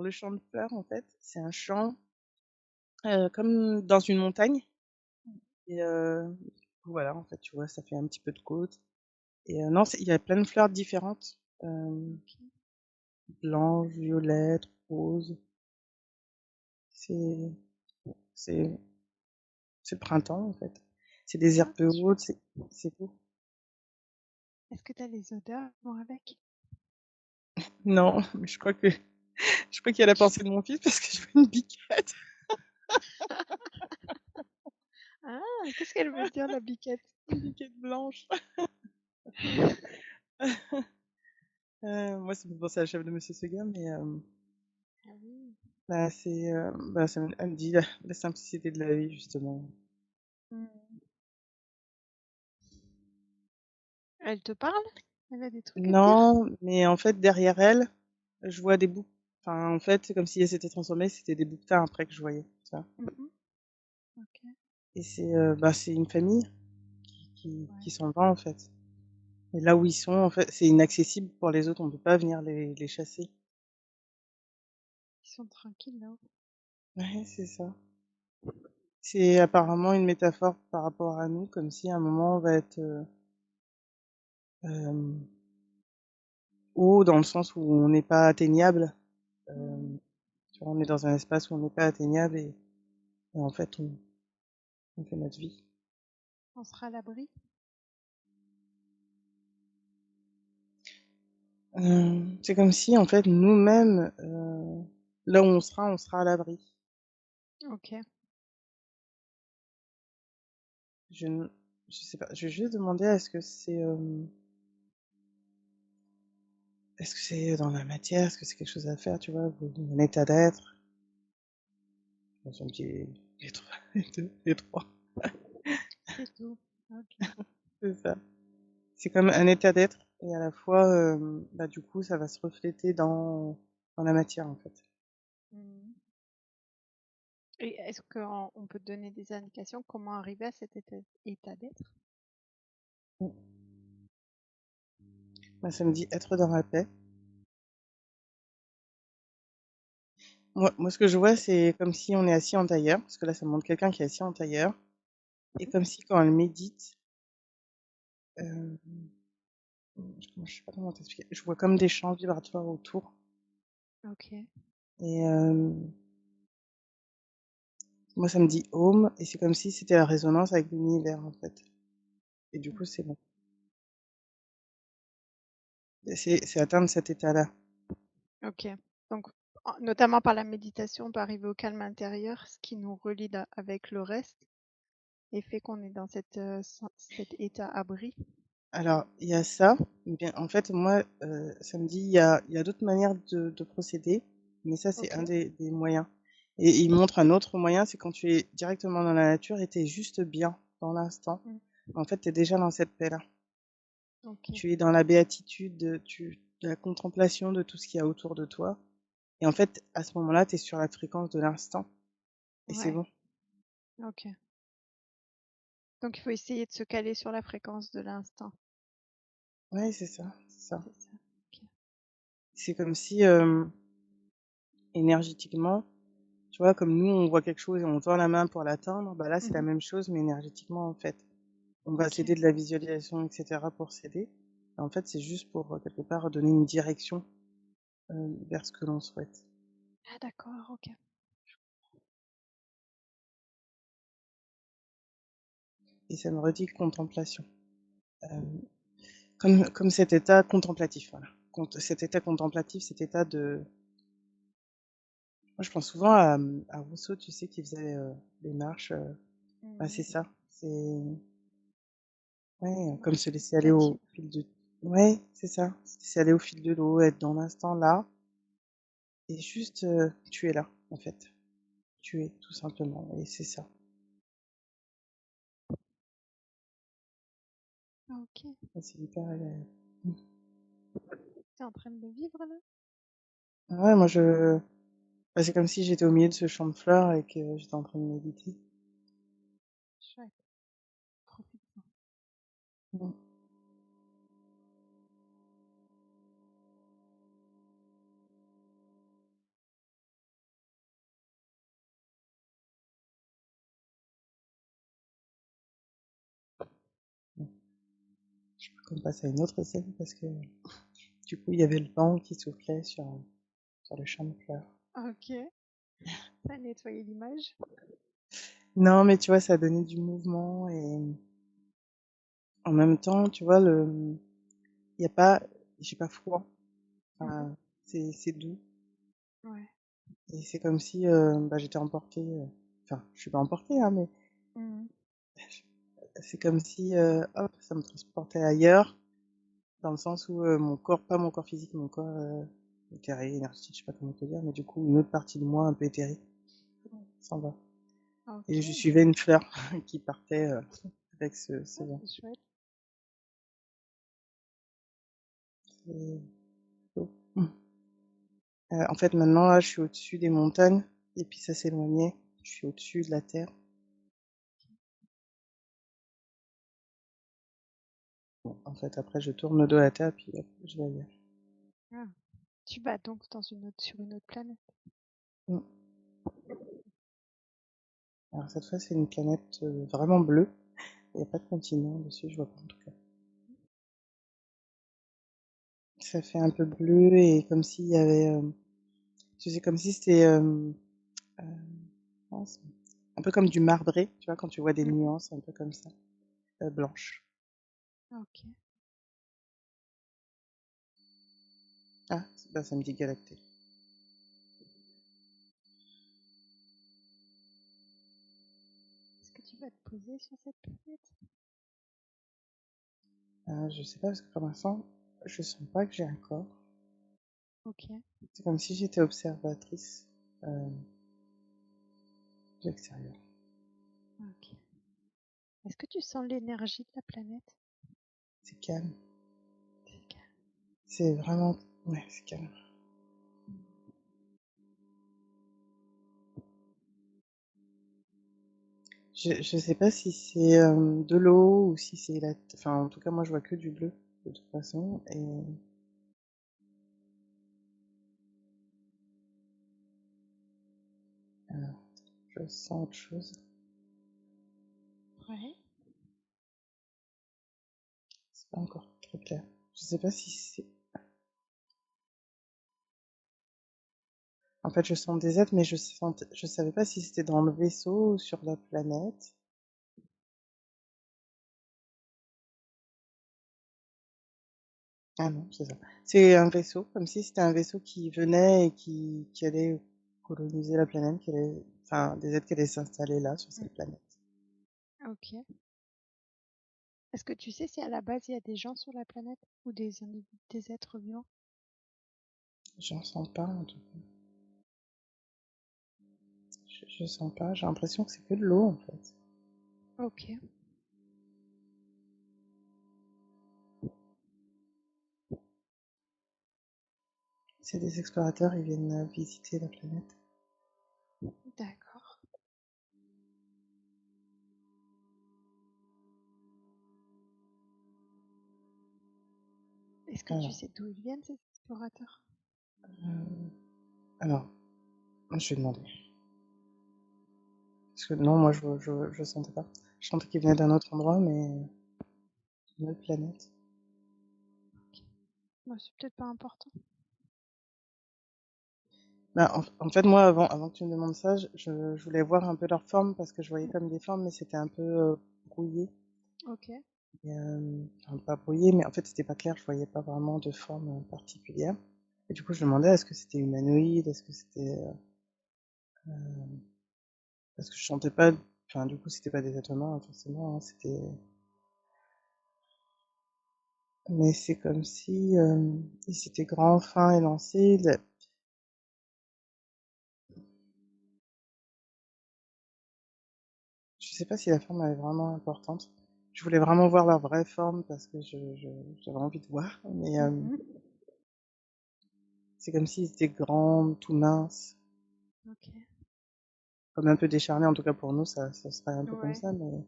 le champ de fleurs, en fait, c'est un champ, comme dans une montagne Mmh. et voilà, en fait, tu vois, ça fait un petit peu de côte et non, c'est il y a plein de fleurs différentes, OK. blanches, violettes, roses. C'est c'est c'est le printemps, en fait. C'est des Ah, herbes hautes, c'est beau. est-ce que tu as les odeurs qui vont avec? Non, mais je crois qu'il y a la pensée de mon fils parce que je veux une biquette. Ah! Qu'est-ce qu'elle veut dire la biquette? Une biquette blanche. Moi, ça me fait penser à la chef de Monsieur Seguin, mais Ah oui. bah, bah, elle me dit la simplicité de la vie, justement. Mmh. Elle te parle? Elle a des trucs à te dire? Non, mais en fait, derrière elle, je vois des bouc enfin, en fait, c'est comme si elle s'était transformée, c'était des bouquetins après que je voyais, tu vois? Mmh mh. OK. Et bah, c'est une famille qui Ouais. s'en va, en fait. Et là où ils sont, en fait, c'est inaccessible pour les autres, on peut pas venir les chasser. Ils sont tranquilles là-haut. Ouais, c'est ça. C'est apparemment une métaphore par rapport à nous, comme si à un moment on va être, hem, haut dans le sens où on n'est pas atteignable, Mmh. hem, tu vois? On est dans un espace où on n'est pas atteignable et en fait on fait notre vie. On sera à l'abri? C'est comme si en fait nous-mêmes, là où on sera à l'abri. OK. Je ne je sais pas, je vais juste demander est-ce que c'est dans la matière? Est-ce que c'est quelque chose à faire, tu vois? Ou un état d'être? Bon, ça me dit les 3 les 3, C'est tout. OK. c'est ça. C'est comme un état d'être et à la fois, bah, du coup, ça va se refléter dans la matière, en fait. Mmh. Et est-ce qu'on peut te donner des indications comment arriver à cet état d'être? Mmh. Bah, ça me dit être dans la paix. Moi, ce que je vois, c'est comme si on est assis en tailleur, parce que là, ça montre quelqu'un qui est assis en tailleur et Mmh. comme si quand elle médite, hem, je sais pas comment t'expliquer. Je vois comme des champs vibratoires autour OK. et moi, ça me dit «Home» et c'est comme si c'était la résonance avec l'univers, en fait et du Mmh. coup, c'est bon. Et c'est atteindre cet état-là. OK. Donc notamment par la méditation, on peut arriver au calme intérieur, ce qui nous relie avec le reste et fait qu'on est dans cet état abri. Alors, il y a ça, mais bien, en fait, moi, ça me dit il y a d'autres manières de procéder, mais ça, c'est un OK. des moyens et il montre un autre moyen, c'est quand tu es directement dans la nature et tu es juste bien dans l'instant. Mmh. En fait, tu es déjà dans cette paix-là. OK. Tu es dans la béatitude, de la contemplation de tout ce qu'il y a autour de toi et en fait, à ce moment-là, tu es sur la fréquence de l'instant et c'est Ouais. bon. OK. Donc il faut essayer de se caler sur la fréquence de l'instant. Ouais, c'est ça, c'est ça. C'est ça? OK. C'est comme si, énergétiquement, tu vois, comme nous, on voit quelque chose et on tend la main pour l'atteindre, bah, là, c'est la Mmh. même chose, mais énergétiquement, en fait. On va OK. s'aider de la visualisation et cetera pour s'aider. En fait, c'est juste pour, quelque part, donner une direction, vers ce que l'on souhaite Ah d'accord, OK. et ça me redit contemplation. Hem, comme cet état contemplatif, voilà. Cet état contemplatif, cet état de moi, je pense souvent à Rousseau, tu sais, qui faisait, des marches, bah, Mmh. c'est ça, c'est ouais, comme Marche se laisser aller méditative. au fil de ouais, c'est ça, se laisser aller au fil de l'eau, être dans l'instant là et juste, tu es là, en fait. Tu es, tout simplement et c'est ça. OK. Et c'est hyper agréable. Mmh. Tu es en train de le vivre là? Ouais, moi bah, c'est comme si j'étais au milieu de ce champ de fleurs et que j'étais en train de méditer. Chouette, profites-en. Mmh. qu'on passe à une autre scène parce que du coup, il y avait le vent qui soufflait sur le champ de fleurs. Ok. Ça a nettoyé l'image. Non, mais tu vois, ça donnait du mouvement et en même temps, tu vois, il y a pas, j'ai pas froid. Mhm. Enfin, c'est doux Ouais. et c'est comme si bah, j'étais emportée. Enfin, je suis pas emportée, hein, mais Mhm. c'est comme si hop, ça me transportait ailleurs, dans le sens où mon corps, pas mon corps physique, mon corps éthéré, énergétique, je sais pas comment te dire, mais du coup, une autre partie de moi un peu éthérée s'en va. Et je Ok. suivais une fleur qui partait avec ce Ah, vent. c'est chouette. C'est beau. En fait, maintenant, là, je suis au-dessus des montagnes, et puis ça s'éloignait. Je suis au-dessus de la terre. Bon, en fait, après, je tourne le dos à la terre, puis hop, je vais ailleurs. Ah. Tu vas donc sur une autre planète. Mm. Alors, cette fois, c'est une planète vraiment bleue. Il n'y a pas de continent dessus, je vois pas en tout cas. Ça fait un peu bleu, et comme s'il y avait... tu sais, comme si c'était... euh, mince, un peu comme du marbré, tu vois, quand tu vois des Mhm. nuances, un peu comme ça, blanches. Ok. Ah, bah, ça me dit Galacté. Est-ce que tu vas te poser sur cette planète? Je sais pas, parce que pour l'instant, je sens pas que j'ai un corps. Ok. C'est comme si j'étais observatrice euh, de l'extérieur. Ok. Est-ce que tu sens l'énergie de la planète? C'est calme. C'est calme. C'est vraiment... Ouais, c'est calme. Je sais pas si c'est de l'eau ou si c'est la... Enfin, en tout cas, moi, je vois que du bleu, de toute façon. Et alors, je sens autre chose. Ouais. C'est pas encore très clair. Je sais pas si c'est... En fait, je sens des êtres, mais je savais pas si c'était dans le vaisseau ou sur la planète. Ah non, c'est ça. C'est un vaisseau, comme si c'était un vaisseau qui venait et qui allait coloniser la planète, qui allait... enfin, des êtres qui allaient s'installer là, sur Mm. cette planète. Ok. Est-ce que tu sais si à la base il y a des gens sur la planète ou des êtres vivants? J'en sens pas, en tout cas. Je sens pas, j'ai l'impression que c'est que de l'eau, en fait. Ok. C'est des explorateurs, ils viennent visiter la planète. D'accord. Est-ce que tu Alors, sais d'où ils viennent ces explorateurs? euh, alors, je vais demander. Parce que non, moi, je sentais pas. Je sentais qu'ils venaient d'un autre endroit, mais d'une autre planète. Ok. Bon, c'est peut-être pas important. Bah, en fait, moi, avant que tu me demandes ça, je voulais voir un peu leur forme parce que je voyais comme des formes, mais c'était un peu brouillé. Ok. Et, enfin, pas brouillé, mais en fait, c'était pas clair. Je voyais pas vraiment de forme particulière. Et du coup, je demandais est-ce que c'était humanoïde, est-ce que c'était parce que je sentais pas. Enfin, du coup, c'était pas des êtres humains, forcément. Hein, c'était. Mais c'est comme si ils étaient grands, fins, élancés. Je sais pas si la forme elle est vraiment importante. Je voulais vraiment voir leur vraie forme parce que j'avais envie de voir. Mais Mhm. c'est comme s'ils étaient grands, tout minces, Ok. comme un peu décharnés. En tout cas pour nous, ça serait un peu comme Ouais. ça. Mais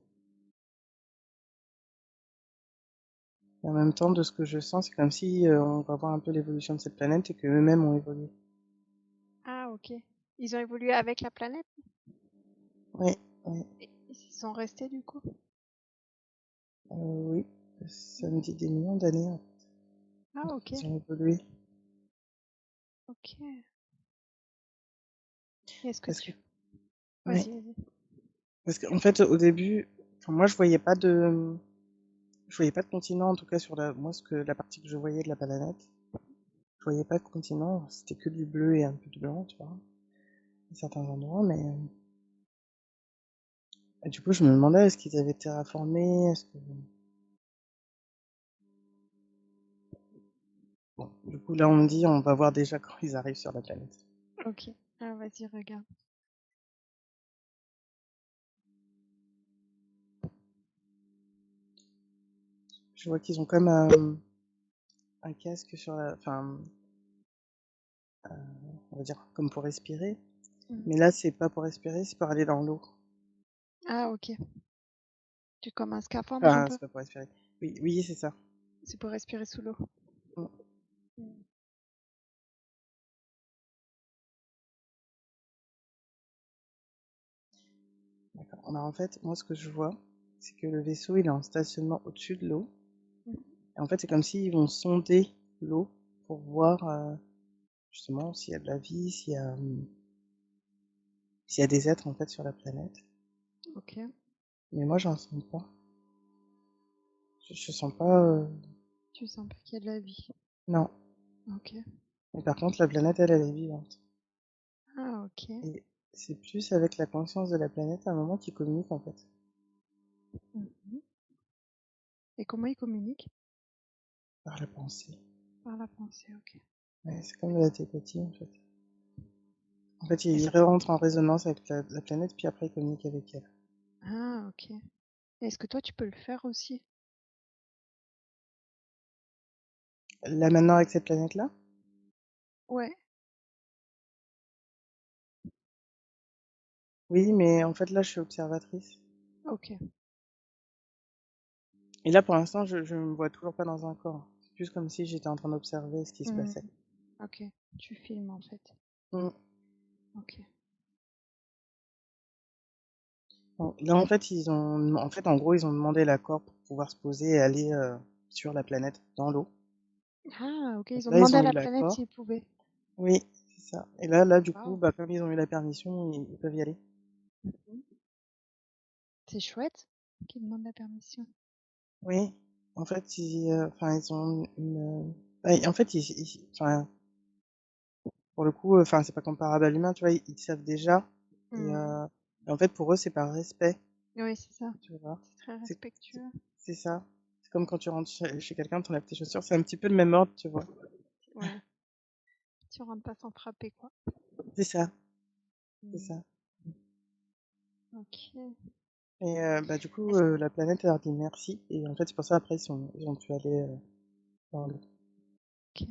en même temps, de ce que je sens, c'est comme si on va voir un peu l'évolution de cette planète et que eux-mêmes ont évolué. Ah, ok. Ils ont évolué avec la planète Oui, oui, et ils sont restés du coup? oui. Ça me dit des millions d'années, en fait, Ah, ok. qu'ils ont évolué. Ok. Est-ce que Parce que, tu... ouais, Vas-y, vas-y. parce qu'en fait, au début, enfin, moi, je voyais pas de continent, en tout cas sur la partie que je voyais de la planète. Je voyais pas de continent, c'était que du bleu et un peu de blanc, tu vois, à certains endroits, mais du coup, je me demandais est-ce qu'ils avaient terraformé, est-ce que bon, du coup, là, on me dit on va voir déjà quand ils arrivent sur la planète. Ok. Ah, vas-y, regarde. Je vois qu'ils ont comme un casque sur la, enfin, on va dire comme pour respirer, Mhm. mais là, c'est pas pour respirer, c'est pour aller dans l'eau. Ah, ok. Tu comme un scaphandre un Enfin, peu? c'est pas pour respirer. Oui, oui, c'est ça. C'est pour respirer sous l'eau. Mm, Mm. d'accord. Alors, en fait, moi, ce que je vois, c'est que le vaisseau, il est en stationnement au-dessus de l'eau. Mhm. Et en fait, c'est comme s'ils vont sonder l'eau pour voir justement s'il y a de la vie, s'il y a des êtres en fait sur la planète. Ok. Mais moi, j'en sens pas. Je sens pas. Tu sens pas qu'il y a de la vie. Non. Ok. Mais par contre, la planète, elle est vivante. Ah, ok. Et c'est plus avec la conscience de la planète à un moment qu'ils communiquent en fait. Mhm. Et comment ils communiquent? Par la pensée. Par la pensée, ok. Ouais, c'est comme de la télépathie en fait. En fait, Et ils ça... rentrent en résonance avec la planète, puis après ils communiquent avec elle. Ah, ok. Est-ce que toi, tu peux le faire aussi? Là maintenant, avec cette planète-là? Ouais. Oui, mais en fait, là, je suis observatrice. Ok. Et là, pour l'instant, je me vois toujours pas dans un corps. C'est plus comme si j'étais en train d'observer ce qui se Mhm. passait. Ok. Tu filmes en fait. Mm. Ok. Bon, là, en fait, en gros, ils ont demandé l'accord pour pouvoir se poser et aller sur la planète, dans l'eau. Ah, ok. Donc Ils ont là, ils demandé ont à eu la planète l'accord. s'ils pouvaient. Oui, c'est ça. Et là, du coup, Waouh. bah, comme ils ont eu la permission, ils peuvent y aller. Mhm. C'est chouette qu'ils demandent la permission. Oui, en fait, enfin, ils ont bah, en fait, enfin, pour le coup, enfin, c'est pas comparable à l'humain, tu vois, ils savent déjà. Et, Mhm. et en fait, pour eux, c'est par respect, Oui, c'est ça. tu vois. C'est très C'est, c'est respectueux. c'est ça. C'est comme quand tu rentres chez quelqu'un, t'enlèves tes chaussures, c'est un petit peu le même ordre, tu vois. Ouais. Tu rentres pas sans frapper, quoi. C'est ça, c'est Mhm. ça. Ok. Et bah, du coup, Est-ce- la planète elle leur dit merci. Et en fait, c'est pour ça, après, ils ont pu aller dans l'eau. ok.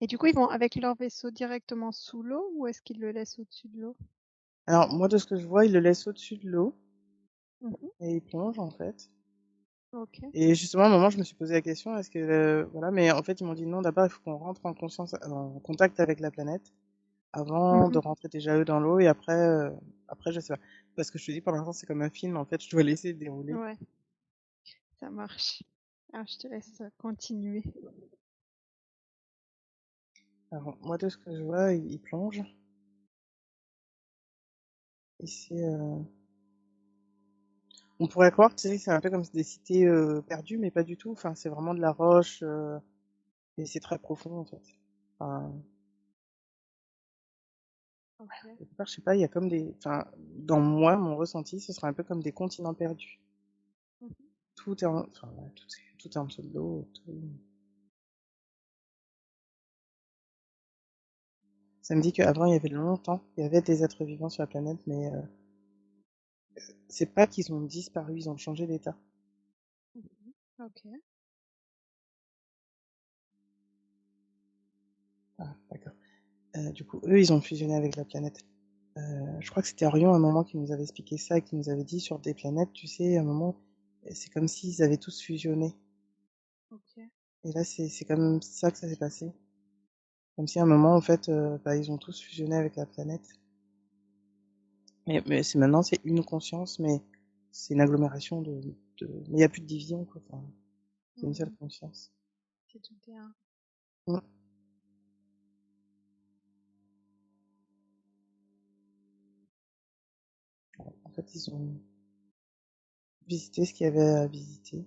Et du coup, ils vont avec leur vaisseau directement sous l'eau ou est-ce qu'ils le laissent au-dessus de l'eau? Alors, moi, de ce que je vois, ils le laissent au-dessus de l'eau Mhm. et ils plongent, en fait. Ok. Et justement, à un moment, je me suis posé la question, est-ce que, voilà, mais en fait, ils m'ont dit non, d'abord, il faut qu'on rentre en contact avec la planète avant de Mhm. rentrer déjà eux dans l'eau et après, je sais pas. Parce que je te dis, pour l'instant, c'est comme un film, en fait, je dois laisser dérouler. Ouais, ça marche. Alors, je te laisse continuer. Alors, moi, de ce que je vois, ils plongent et on pourrait croire, tu sais, que c'est un peu comme des cités perdues, mais pas du tout. Enfin, c'est vraiment de la roche et c'est très profond, en fait. Enfin, Ok. quelque part, je sais pas, il y a comme enfin, dans moi, mon ressenti, ce serait un peu comme des continents perdus. Mhm. Enfin, ouais, tout est en dessous de l'eau. Ça me dit qu'avant, il y avait longtemps, il y avait des êtres vivants sur la planète, mais c'est pas qu'ils ont disparu, ils ont changé d'état. Mhm. Ok. Ah, d'accord. Du coup, eux, ils ont fusionné avec la planète. Je crois que c'était Orion à un moment qui nous avait expliqué ça, qui nous avait dit sur des planètes, tu sais, à un moment, c'est comme s'ils avaient tous fusionné. Ok. Et là, c'est comme ça que ça s'est passé. Comme si à un moment, en fait, bah, ils ont tous fusionné avec la planète. Mais c'est maintenant, c'est une conscience, mais c'est une agglomération mais il n'y a plus de division, quoi. Enfin, c'est une seule Mhm. conscience. C'est tout est un. Mm. En fait, ils ont visité ce qu'il y avait à visiter.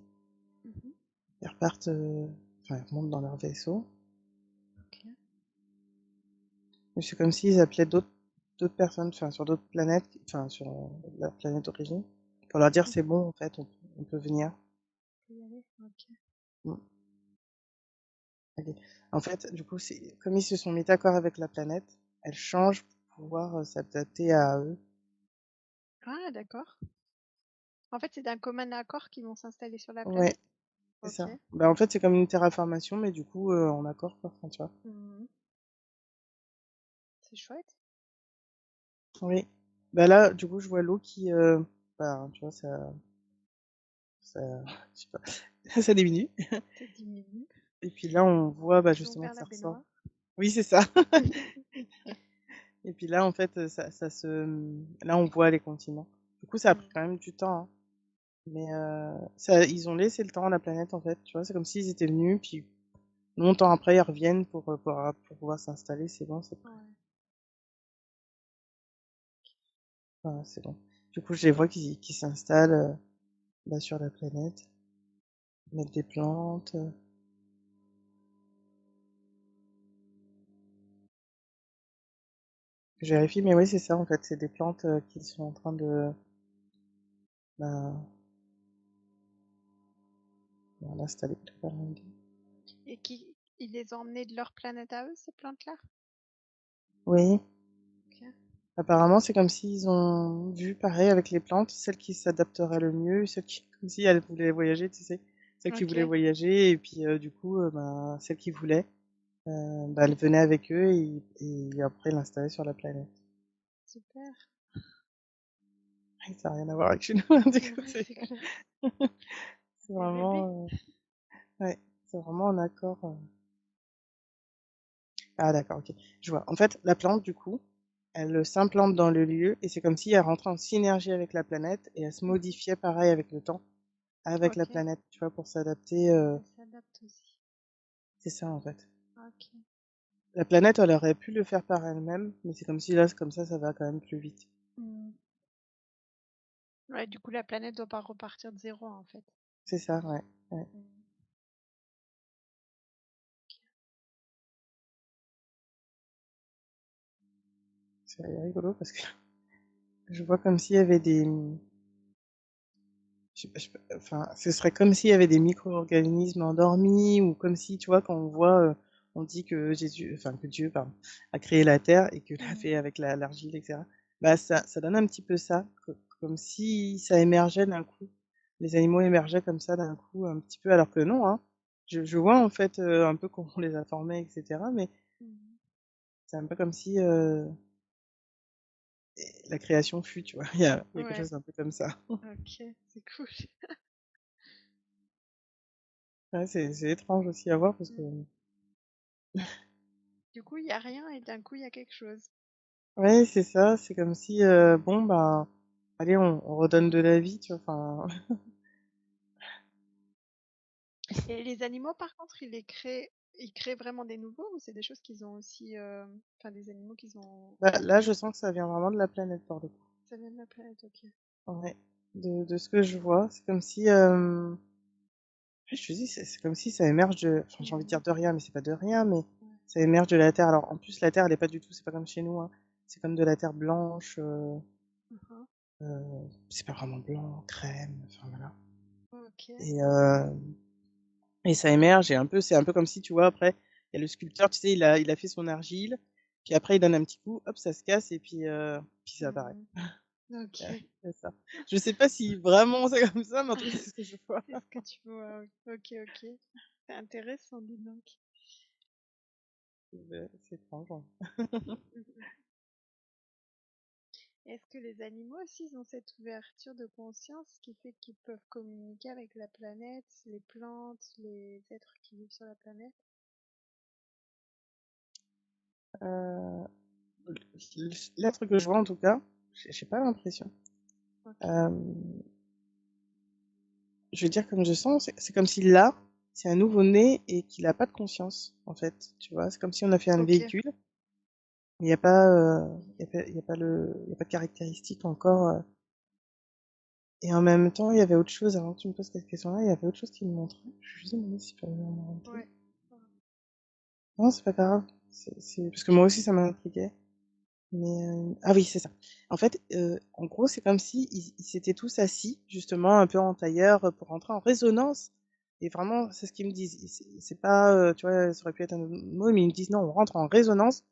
Mhm. Ils repartent, enfin, ils remontent dans leur vaisseau. Ok. Mais c'est comme s'ils appelaient d'autres personnes, enfin, sur d'autres planètes, enfin, sur la planète d'origine, pour leur dire Mhm. c'est bon, en fait, on peut venir. Faut y aller. Ok. Mm. Ok. En fait, du coup, c'est comme ils se sont mis d'accord avec la planète, elle change pour pouvoir s'adapter à eux. Ah, d'accord. En fait, c'est d'un commun accord qu'ils vont s'installer sur la Ouais, planète? c'est Ok. ça. Bah, en fait, c'est comme une terraformation, mais du coup, en accord, quoi. Enfin, tu vois. Mhm. C'est chouette. Oui. Bah là, du coup, je vois l'eau qui, bah, tu vois, ça, je sais pas, ça diminue. Ça diminue. Et puis là, on voit, bah, Ils ont justement ouvert que la ça ressort. baignoire. Oui, c'est ça. Et puis là, en fait, là, on voit les continents. Du coup, ça a pris Mhm. quand même du temps, hein. Mais ça, ils ont laissé le temps à la planète, en fait. Tu vois, c'est comme s'ils étaient venus, puis longtemps après, ils reviennent pour pouvoir s'installer. C'est bon, c'est prêt. Ouais. Voilà, c'est bon. Du coup, je les vois qui s'installent bah, sur la planète, mettre des plantes. Je vérifie, mais oui, c'est ça, en fait. C'est des plantes qu'ils sont en train bah, d'installer. Et ils les ont emmenés de leur planète à eux, ces plantes-là? Oui, Ok. apparemment, c'est comme s'ils ont vu, pareil, avec les plantes, celle qui s'adapterait le mieux, comme si elles voulaient voyager, tu sais, celle qui voulait Ok. voyager, et puis du coup, bah, celle qui voulait, bah, elle venait avec eux et après l'installer sur la planète. Super. Ça n'a rien à voir avec chez nous, hein, du coup, Ouais, c'est c'est clair. c'est Des bébés. vraiment, ouais, c'est vraiment en accord. Ah d'accord, ok, je vois. En fait, la plante, du coup, elle s'implante dans le lieu, et c'est comme si elle rentrait en synergie avec la planète, et elle se Mhm. modifiait pareil avec le temps. Avec la Ok. planète, tu vois, pour s'adapter, Elle s'adapte aussi. c'est ça en fait. Ok. La planète, elle aurait pu le faire par elle-même, mais c'est comme si là, c'est comme ça va quand même plus vite. Mhm. Ouais, du coup, la planète doit pas repartir de zéro, en fait. C'est ça, ouais. Ouais. Mhm. C'est rigolo parce que je vois comme s'il y avait enfin, ce serait comme s'il y avait des micro-organismes endormis, ou comme si, tu vois, quand on voit, on dit que que Dieu, pardon, a créé la Terre et que l'a Mhm. fait avec l'argile, etc. Bah, ça donne un petit peu ça, comme si ça émergeait d'un coup. Les animaux émergeaient comme ça d'un coup, un petit peu, alors que non, hein. Je vois en fait un peu comment on les a formés, etc. Mais Mhm. c'est un peu comme si la création fut, tu vois. Il y a quelque Ouais. chose un peu comme ça. Ok. C'est cool. Ouais, c'est étrange aussi à voir parce que Mhm. Du coup, il y a rien et d'un coup, il y a quelque chose. ouais, c'est ça, c'est comme si, bon, bah, allez, on redonne de la vie, tu vois, enfin, Et les animaux, par contre, ils créent vraiment des nouveaux ou c'est des choses qu'ils ont aussi, enfin, des animaux qu'ils ont bah, là, je créés? sens que ça vient vraiment de la planète, pour le coup. Ça vient de la planète, ok. Ouais, de ce que je vois, c'est comme si, ouais, je te dis, c'est comme si ça émerge enfin, j'ai envie de dire Mhm. de rien, mais c'est pas de rien, mais Ouais. ça émerge de la terre. Alors, en plus, la terre, elle est pas du tout, c'est pas comme chez nous, hein. C'est comme de la terre blanche, Mhm. c'est pas vraiment blanc, crème, enfin, voilà. Ok. Et, et ça émerge, et c'est un peu comme si, tu vois, après, il y a le sculpteur, tu sais, il a fait son argile, puis après, il donne un petit coup, hop, ça se casse, et puis ça apparaît. Mhm. Ok. C'est ça. Je sais pas si vraiment c'est comme ça, mais en tout cas, c'est ce que je vois. C'est ce que tu vois. Ok, ok. C'est intéressant, dis donc. C'est étrange, hein. Mhm. Est-ce que les animaux aussi ils ont cette ouverture de conscience qui fait qu'ils peuvent communiquer avec la planète, les plantes, les êtres qui vivent sur la planète? Euh, L'être que je vois, en tout cas, j'ai pas l'impression. Ok. Euh, je veux dire, comme je sens, c'est comme si là, c'est un nouveau-né et qu'il a pas de conscience, en fait, tu vois? C'est comme si on a fait un Ok. véhicule, il y a pas, il y a pas il y a pas de caractéristiques encore, et en même temps, il y avait autre chose avant que tu me poses cette question-là, il y avait autre chose qui me montrait. Je vais juste demander si je peux me rentrer. Ouais. Non, c'est pas grave. Parce que moi aussi, ça m'intriguait. Mais ah oui, c'est ça. En fait, en gros, c'est comme si ils s'étaient tous assis, justement, un peu en tailleur, pour rentrer en résonance. Et vraiment, c'est ce qu'ils me disent. C'est pas, tu vois, ça aurait pu être un autre mot, mais ils me disent non, on rentre en résonance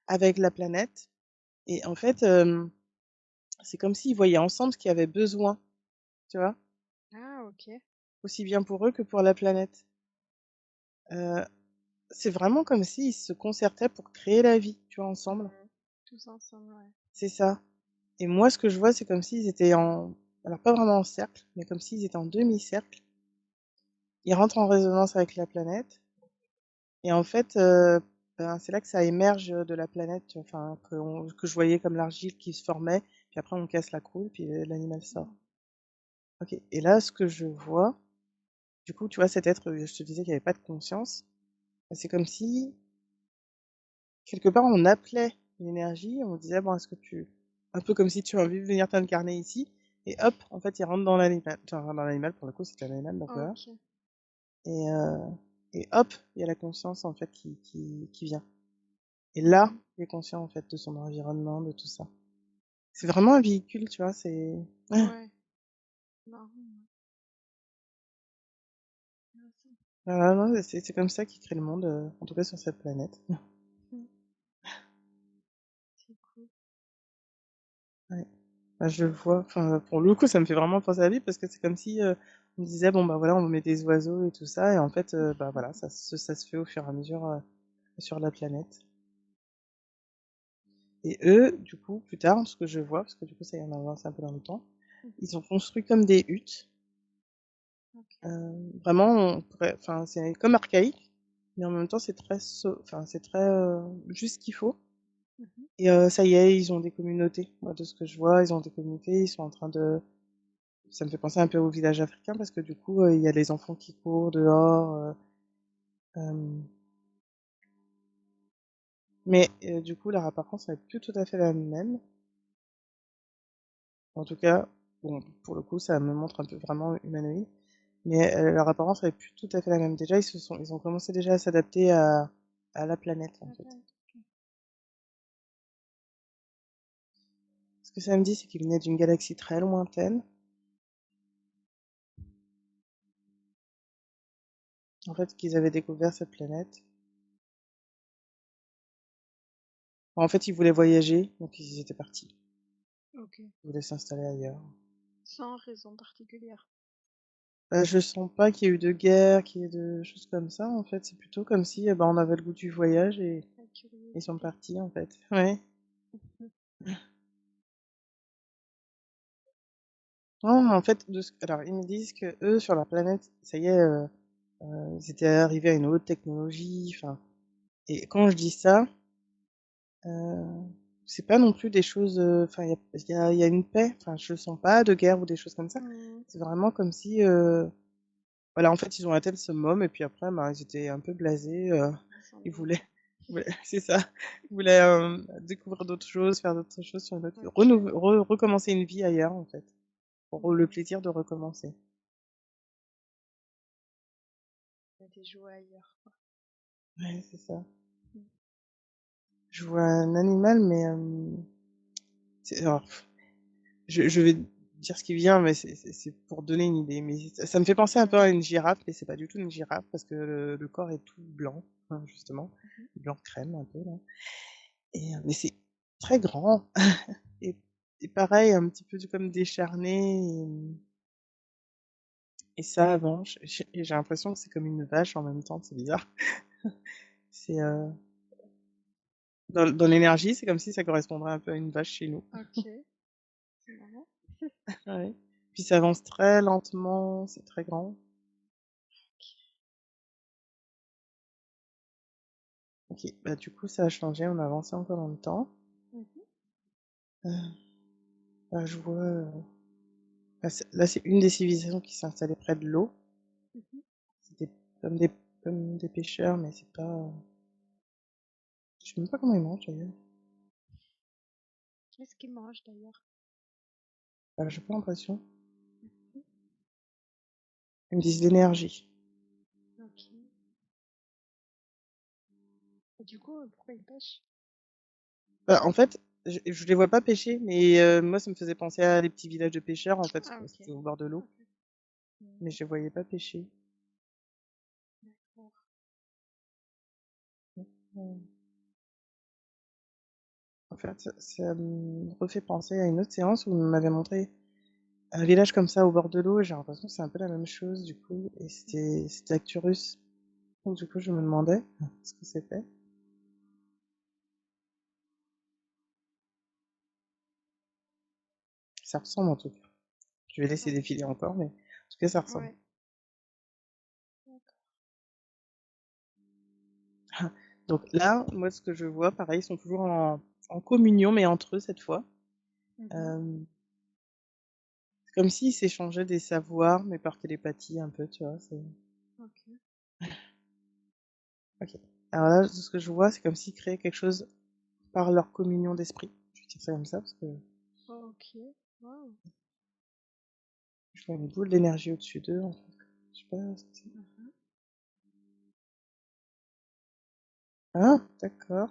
avec la planète. Et en fait, c'est comme s'ils voyaient ensemble ce qu'il y avait besoin, tu vois, Ah, ok. aussi bien pour eux que pour la planète. Euh, c'est vraiment comme s'ils se concertaient pour créer la vie, tu vois, ensemble. Mhm. Tous ensemble, ouais. C'est ça. Et moi, ce que je vois, c'est comme s'ils étaient alors pas vraiment en cercle, mais comme s'ils étaient en demi-cercle. Ils rentrent en résonance avec la planète. Et en fait, ben, c'est là que ça émerge de la planète, enfin, que je voyais comme l'argile qui se formait. Puis après, on casse la croûte, puis l'animal sort. Ok. Et là, ce que je vois, du coup, tu vois, cet être, je te disais qu'il n'y avait pas de conscience. Ben, c'est comme si, quelque part, on appelait l'énergie, on disait, bon, est-ce que un peu comme si tu as envie de venir t'incarner ici, et hop, en fait, il rentre dans l'animal. Enfin, dans l'animal, pour le coup, c'est un animal, donc voilà. Ok. Et, euh, et hop, il y a la conscience, en fait, qui vient. Et là, il est conscient, en fait, de son environnement, de tout ça. C'est vraiment un véhicule, tu vois, c'est... Ouais. Marrant, ouais. Intéressant. Non, c'est comme ça qu'il crée le monde, en tout cas sur cette planète. Mm. C'est cool. Ouais. Bah, je le vois, enfin, pour le coup, ça me fait vraiment penser à lui, parce que c'est comme si on disait, bon, bah voilà, on met des oiseaux et tout ça, et en fait, bah voilà, ça se fait au fur et à mesure sur la planète. Et eux, du coup, plus tard, ce que je vois, parce que du coup, ça y en avance un peu dans le temps, ils ont construit comme des huttes. Ok. Vraiment, enfin, c'est comme archaïque, mais en même temps, c'est très, enfin, c'est très juste ce qu'il faut. Mhm. Et ça y est, ils ont des communautés. Moi, de ce que je vois, ils ont des communautés, ils sont en train de... Ça me fait penser un peu au village africain, parce que du coup, il y a les enfants qui courent dehors. Euh, mais du coup, leur apparence n'est plus tout à fait la même. En tout cas, bon, pour le coup, ça me montre un peu vraiment humanoïde. Mais leur apparence n'est plus tout à fait la même. Déjà, ils ont commencé déjà à s'adapter à la planète, en Ah, fait. ok. Ce que ça me dit, c'est qu'ils venaient d'une galaxie très lointaine. En fait, qu'ils avaient découvert cette planète. En fait, ils voulaient voyager, donc ils étaient partis. Ok. Ils voulaient s'installer ailleurs. Sans raison particulière. Bah, je sens pas qu'il y ait eu de guerre, qu'il y ait de choses comme ça, en fait. C'est plutôt comme si bah, on avait le goût du voyage et La ils sont curiosité. partis, en fait. Ouais. Mhm. Non, en fait, alors ils me disent que eux, sur leur planète, ça y est, ils étaient arrivés à une haute technologie. Enfin, et quand je dis ça, euh, c'est pas non plus des choses. Enfin, il y a une paix. Enfin, je sens pas de guerre ou des choses comme ça. Mm. C'est vraiment comme si, voilà, en fait, ils ont atteint le summum et puis après, bah, ils étaient un peu blasés. Ils s'en Ils vont. c'est ça. Ils voulaient découvrir d'autres choses, faire d'autres choses sur une autre, Ok. recommencer une vie ailleurs, en fait, pour le Mm. plaisir de recommencer. Il y a des joies ailleurs, quoi. Ouais, c'est ça. Mm. Je vois un animal, mais alors, je vais dire ce qui vient, mais c'est pour donner une idée. Mais ça me fait penser un peu à Mm. une girafe, mais c'est pas du tout une girafe parce que le corps est tout blanc, hein, justement, Mhm. blanc crème un peu là. Et mais c'est très grand et, et pareil, un petit peu comme décharné. Et ça avance. Et j'ai l'impression que c'est comme une vache en même temps, c'est bizarre. C'est dans l'énergie, c'est comme si ça correspondrait un peu à une vache chez nous. Ok. C'est marrant. Ouais. Puis ça avance très lentement, c'est très grand. Ok, bah du coup ça a changé, on a avancé encore dans le temps. Mhm. Euh, bah, je vois Là, c'est une des civilisations qui s'est installée près de l'eau. Mhm. C'était comme des pêcheurs, mais c'est pas. Je sais même pas comment ils mangent d'ailleurs. Qu'est-ce qu'ils mangent d'ailleurs? J'ai pas l'impression. Mhm. Ils me disent l'énergie. Ok. Et du coup, pourquoi ils pêchent? En fait, je les vois pas pêcher, mais moi, ça me faisait penser à les petits villages de pêcheurs, en fait, parce Ah, que ok. c'était au bord de l'eau, Ok. mais je les voyais pas pêcher. D'accord. Mm. En fait, ça me refait penser à une autre séance où on m'avait montré un village comme ça au bord de l'eau, et j'ai l'impression que c'est un peu la même chose, du coup, et c'était Acturus. Donc, du coup, je me demandais ce que c'était. Ça ressemble en tout cas. Je vais laisser Ok. défiler encore, mais en tout cas, ça ressemble. Ouais. D'accord. Donc là, moi, ce que je vois, pareil, ils sont toujours en communion, mais entre eux cette fois. Mhm. Euh, c'est comme s'ils s'échangeaient des savoirs, mais par télépathie un peu, tu vois. Ok. Ok. Alors là, ce que je vois, c'est comme s'ils créaient quelque chose par leur communion d'esprit. Je vais dire ça comme ça, parce que Ok. Wow. je vois une boule d'énergie au-dessus d'eux, en fait. Je sais pas ce que c'est. Mhm. Ah, d'accord.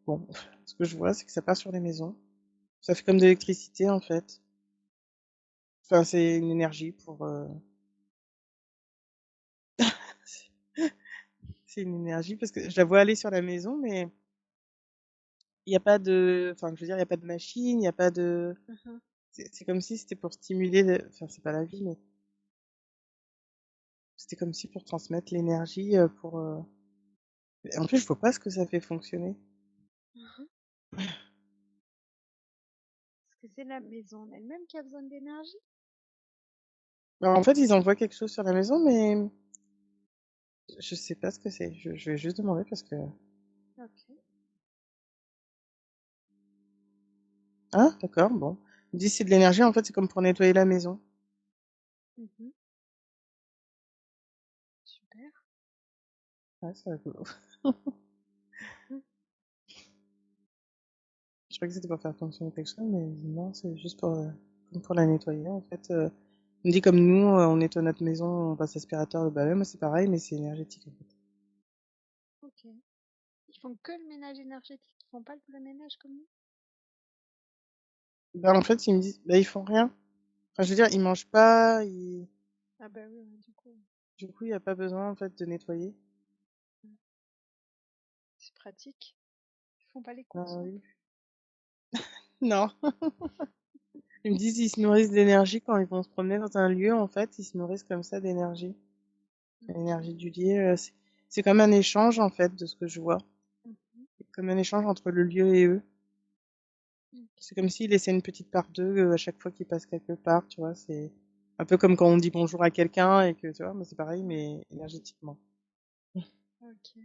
Bon, ce que je vois, c'est que ça part sur les maisons. Ça fait comme de l'électricité, en fait. Enfin, c'est une énergie pour... C'est une énergie, parce que je la vois aller sur la maison, mais il n'y a pas de... Enfin, je veux dire, il n'y a pas de machine, il n'y a pas de... Mhm. C'est comme si c'était pour stimuler... Enfin, c'est pas la vie, mais c'était comme si pour transmettre l'énergie, pour... En plus, je vois pas ce que ça fait fonctionner. Mhm. Est-ce que c'est la maison en elle-même qui a besoin d'énergie? En fait, ils envoient quelque chose sur la maison, mais je sais pas ce que c'est. Je vais juste demander parce que... Ok. Ah, d'accord, bon. Ils disent c'est de l'énergie, en fait, c'est comme pour nettoyer la maison. Mhm. Super. Ouais, c'est rigolo. Mhm. Je croyais que c'était pour faire fonctionner quelque chose, mais non, c'est juste pour, comme pour la nettoyer, en fait. On dit comme nous, on nettoie notre maison, on passe aspirateur, bah ouais, moi c'est pareil, mais c'est énergétique, en fait. Ok. Ils font que le ménage énergétique, ils font pas le ménage comme nous? Bah, en fait, ils me disent, bah, ils font rien. Enfin, je veux dire, ils mangent pas, Ah bah oui, ouais, du coup, du coup, il n'y a pas besoin, en fait, de nettoyer. ouais. C'est pratique. Ils font pas les Ah courses non oui. plus. Non. Ils me disent, ils se nourrissent d'énergie quand ils vont se promener dans un lieu, en fait, ils se nourrissent comme ça d'énergie. Ok. L'énergie du lieu, c'est comme un échange, en fait, de ce que je vois. Mhm. C'est comme un échange entre le lieu et eux. Ok. C'est comme s'ils laissaient une petite part d'eux à chaque fois qu'ils passent quelque part, tu vois. C'est un peu comme quand on dit bonjour à quelqu'un et que, tu vois, moi c'est pareil, Ouais. mais énergétiquement. Ok.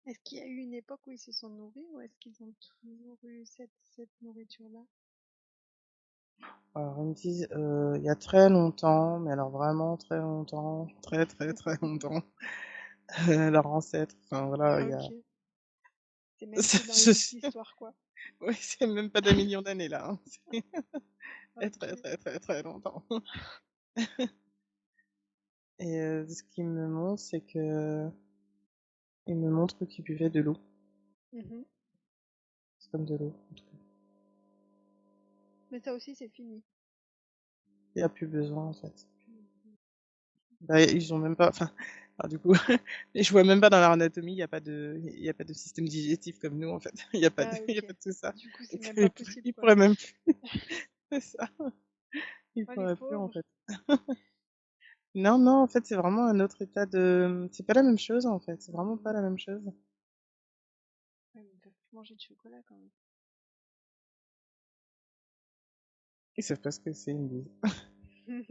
Est-ce qu'il y a eu une époque où ils se sont nourris ou est-ce qu'ils ont toujours eu cette nourriture-là? Alors, ils me disent, il y a très longtemps, mais alors vraiment très longtemps, très très très longtemps, leurs ancêtres, enfin voilà, il y a... Ok. C'est même plus dans les Je livres suis... d'histoire, quoi. Oui, c'est même pas d'un million d'années là, hein. C'est très Ok. très très très longtemps. Et ce qu'ils me montrent, c'est que... Ils me montrent qu'ils buvaient de l'eau. Mhm. C'est comme de l'eau, en tout cas. Mais ça aussi, c'est fini. Il n'y a plus besoin, en fait. Mhm. Bah, ils ont même pas, enfin, alors du coup, je vois même pas dans leur anatomie, il y a pas de système digestif comme nous en fait. Il y a pas de, Ah, il y a ok. pas de tout ça. Du coup, c'est Donc même pas possible, ils quoi. pourraient même plus. C'est ça. Ils Oh, les pourraient plus en pauvres. fait. Non, non, en fait, c'est vraiment un autre état de, c'est pas la même chose en fait. C'est vraiment pas Mhm. la même chose. Ouais, mais ils peuvent plus manger de chocolat quand Ils savent pas ce que c'est, ils me disent. même.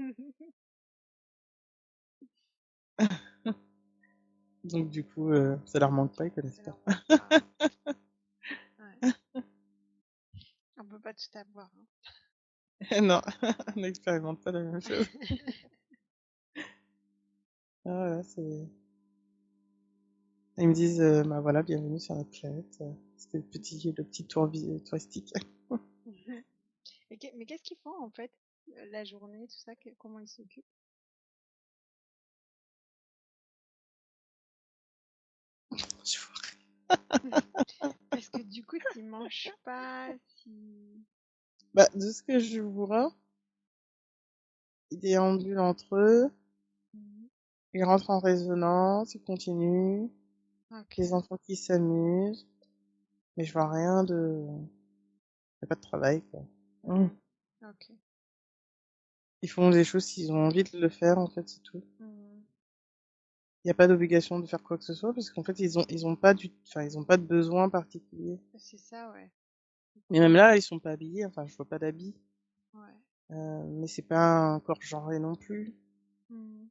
Donc du coup, ça leur manque Du pas, ils coup, connaissent ça pas. leur manque pas. Ouais. On peut pas tout avoir, hein. Non, on n'expérimente pas la même chose. Ah, voilà, c'est... Ils me disent, bah voilà, bienvenue sur notre planète. C'était le petit tour touristique. Mais qu'est-ce qu'ils font en fait? La journée, tout ça, comment ils s'occupent? Je vois. Parce que du coup, s'ils mangent pas, si... Bah, de ce que je vois, ils déambulent entre eux, Mhm. ils rentrent en résonance, ils continuent, Ok, les enfants qui s'amusent, mais je vois rien de... Y a pas de travail, quoi. mhm. Ok. Ils font des choses s'ils ont envie de le faire, en fait, c'est tout. Mhm. Il n'y a pas d'obligation de faire quoi que ce soit, parce qu'en fait, ils ont pas enfin, ils ont pas de besoin particulier. C'est ça, ouais. Mais même là, ils sont pas habillés, enfin, je vois pas d'habits. Ouais. Mais c'est pas un corps genré non plus. Mhm.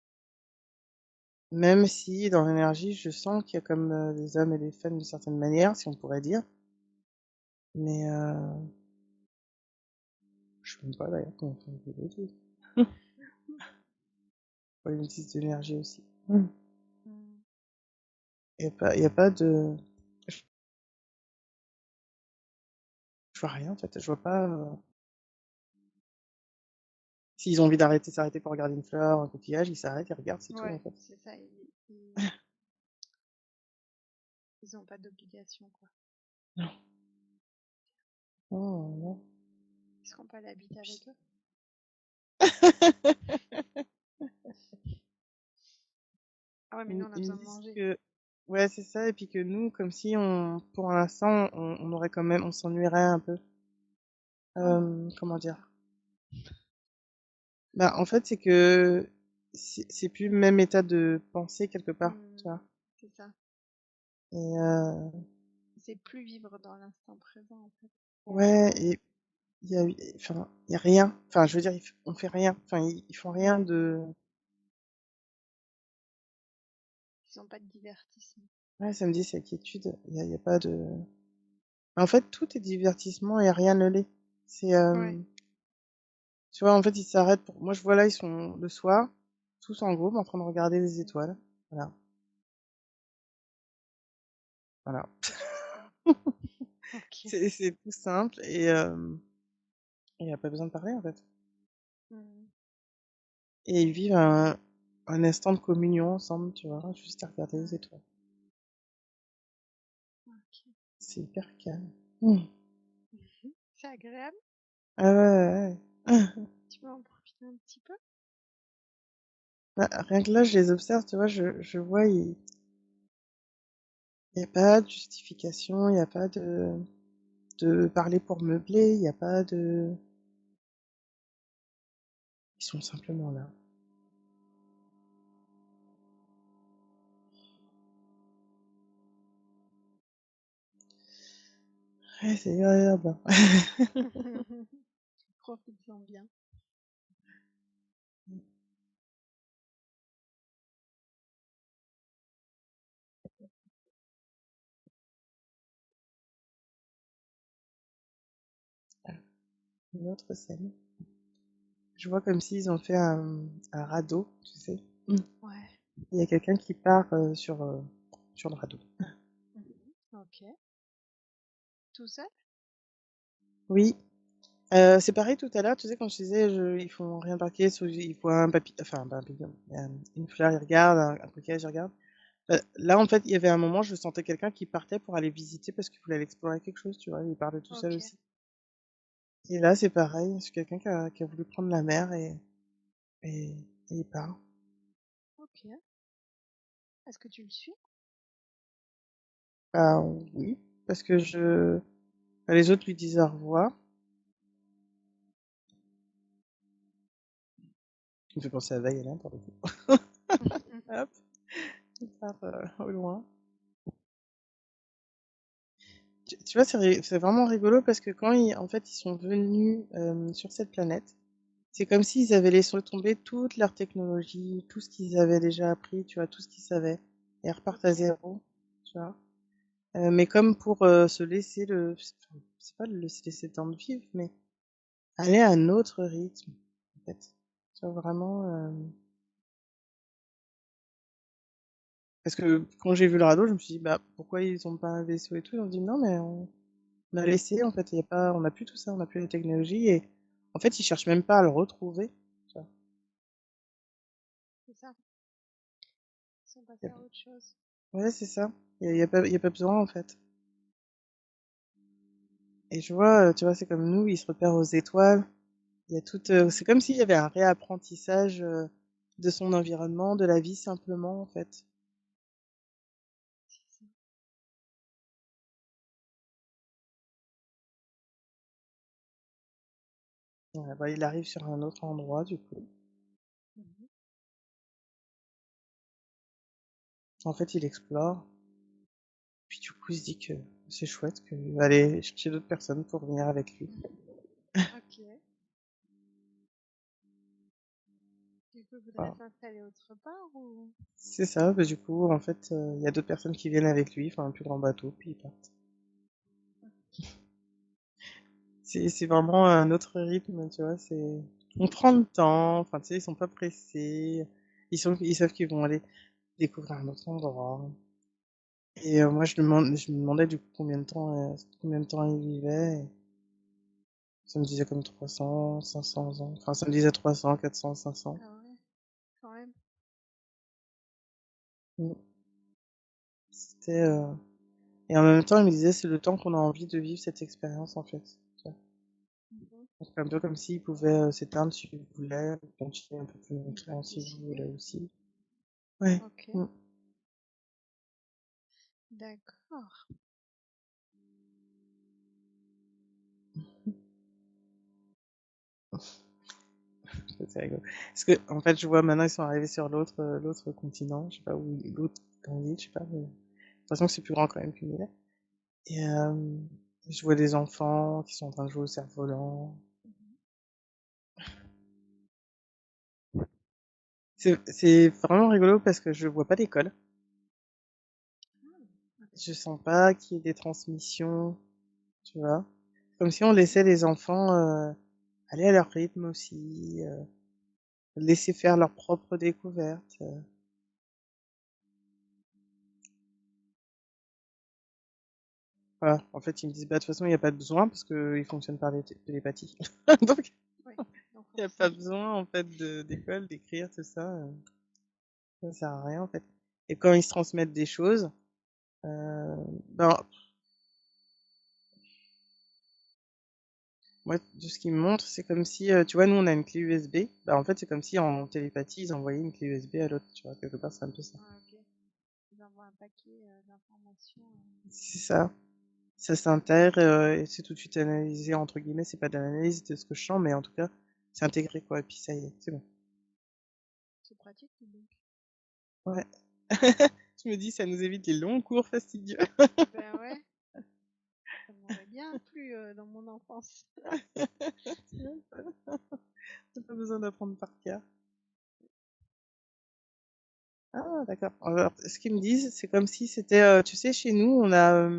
Même si, dans l'énergie, je sens qu'il y a comme des hommes et des femmes d'une certaine manière, si on pourrait dire. Mais je sais même pas d'ailleurs comment on fait les deux. Pour une petite d'énergie aussi. Mhm. Il y a pas de... Je vois rien en fait, je vois pas... S'ils ont envie d'arrêter, s'arrêter pour regarder une fleur, un coquillage, ils s'arrêtent, ils regardent, c'est tout en Ouais, fait. c'est ça. Ils ont pas d'obligation, quoi. Non, non, non. Ils seront pas allés habiter avec eux. Ah ouais, mais nous, on a Ils me besoin de disent manger. que... Ouais, c'est ça, et puis que nous, comme si on, pour l'instant, on aurait quand même, on s'ennuierait un peu. Oh, Comment dire? pourquoi? Bah, en fait, c'est que c'est plus le même état de pensée quelque part, tu vois. C'est ça. Et C'est plus vivre dans l'instant présent, en fait. ouais, et enfin, il y a rien. Enfin, je veux dire, on fait rien. Enfin, ils font rien Ouais. de. Ils ont pas de divertissement. Ouais, ça me dit, c'est quiétude. Il y a pas de. En fait, tout est divertissement et rien ne l'est. C'est, Ouais. tu vois, en fait, ils s'arrêtent pour. Moi, je vois là, ils sont le soir, tous en groupe, en train de regarder les étoiles. Voilà, voilà. Ok. C'est tout simple et il y a pas besoin de parler en fait. Mhm. Et ils vivent un instant de communion ensemble, tu vois, juste à regarder les Ouais. étoiles. Ok. C'est hyper calme. C'est agréable. Ah ouais, ouais, ouais. Tu peux en profiter un petit peu. Bah, rien que là, je les observe, tu vois, je vois, y a pas de justification, il n'y a pas de parler pour meubler, il n'y a pas de... Ils sont simplement là. Ouais, c'est agréable. Profites-en bien. Ah, une autre scène. Je vois comme s'ils ont fait un radeau, tu sais. Ouais. Il y a quelqu'un qui part sur le radeau. Mhm. Ok. Tout seul? Oui, c'est pareil tout à l'heure, tu sais, quand je disais, ils font rien marquer, ils voient un papillon, enfin, pas un papillon, une fleur, ils regardent, un coquillage, ils regardent. Là, en fait, il y avait un moment, je sentais quelqu'un qui partait pour aller visiter parce qu'il voulait aller explorer quelque chose, tu vois, il partait tout seul Ok. aussi. Et là, c'est pareil, c'est quelqu'un qui a voulu prendre la mer et, et il part. Ok. Est-ce que tu le suis? Bah oui, parce que les autres lui disent au revoir. Il me fait penser à Vaiana pour le coup. Hop, il part au loin. Tu vois, c'est vraiment rigolo parce que quand en fait, ils sont venus sur cette planète, c'est comme s'ils avaient laissé tomber toute leur technologie, tout ce qu'ils avaient déjà appris, tu vois, tout ce qu'ils savaient, et ils repartent à Ok. zéro, tu vois. Mais comme pour se laisser enfin, c'est pas le se laisser le temps de vivre, mais aller à un autre rythme, en fait. Tu vois, vraiment, parce que quand j'ai vu le radeau, je me suis dit: «Bah, pourquoi ils ont pas un vaisseau et tout?» Ils ont dit: «Non, mais on a laissé, en fait, il y a pas on a plus tout ça, on a plus la technologie» et en fait, ils cherchent même pas à le retrouver, tu vois? C'est ça. Ils sont Y passés a à autre chose. Ouais, c'est ça. Il y a pas besoin, en fait. Et je vois, tu vois, c'est comme nous, ils se repèrent aux étoiles. Il y a toute, c'est comme s'il y avait un réapprentissage, de son environnement, de la vie simplement, en fait. C'est ça. Ouais, bah, il arrive sur un autre endroit, du coup. Mhm. En fait, il explore. Puis du coup, il se dit que c'est chouette, qu'il va aller chercher d'autres personnes pour venir avec lui. Ok. Du coup, il voudrait Voilà. s'installer autre part ou... C'est ça, bah, du coup, en fait, il y a d'autres personnes qui viennent avec lui, enfin un plus grand bateau, puis ils partent. C'est vraiment un autre rythme, tu vois, c'est on prend le temps, enfin, tu sais, ils sont pas pressés, ils savent qu'ils vont aller découvrir un autre endroit. Et moi, je me demandais du coup combien de temps il vivait. Et ça me disait comme 300, 500 ans. Enfin, ça me disait 300, 400, 500. Ah ouais, quand même. Mm. C'était, et en même temps, il me disait, c'est le temps qu'on a envie de vivre cette expérience, en fait. Tu vois. Mhm. Donc, un peu comme s'il pouvait s'éteindre s'il voulait, ou continuer un peu plus Il peut longtemps s'il voulait décider. aussi. Ouais. Ok, Mm. d'accord. C'est rigolo. Parce que, en fait, je vois maintenant, ils sont arrivés sur l'autre continent. Je sais pas où, l'autre île, je sais pas, mais j'ai l'impression que c'est plus grand quand même qu'une île. Et je vois des enfants qui sont en train de jouer au cerf-volant. Mhm. C'est vraiment rigolo parce que je vois pas d'école. Ah, Je intéressant. sens pas qu'il y ait des transmissions, tu vois. Comme si on laissait les enfants aller à leur rythme aussi, laisser faire leurs propres découvertes. Voilà. En fait, ils me disent, bah, de toute façon, il n'y a pas de besoin parce qu'ils fonctionnent par télépathie. Donc, Oui, donc il n'y a pas forcément. besoin, en fait, d'école, d'écrire, tout ça. Ça sert à rien, en fait. Et quand ils se transmettent des choses, euh, ben, moi, de ce qu'ils me montrent, c'est comme si, tu vois, nous, on a une clé USB. Bah, en fait, c'est comme si en télépathie, ils envoyaient une clé USB à l'autre, tu vois, quelque part, c'est un peu ça. Ah, ok. Ils envoient un paquet d'informations. C'est ça. Ça s'intègre, et c'est tout de suite analysé, entre guillemets, c'est pas de l'analyse de ce que je sens, mais en tout cas, c'est intégré, quoi, et puis ça y est, c'est bon. C'est pratique, donc. Ouais. Je me dis, ça nous évite les longs cours fastidieux. Ben ouais, ça m'aurait bien plu dans mon enfance. T'as pas besoin d'apprendre par cœur. Ah, d'accord. Alors, ce qu'ils me disent, c'est comme si c'était, tu sais, chez nous, on a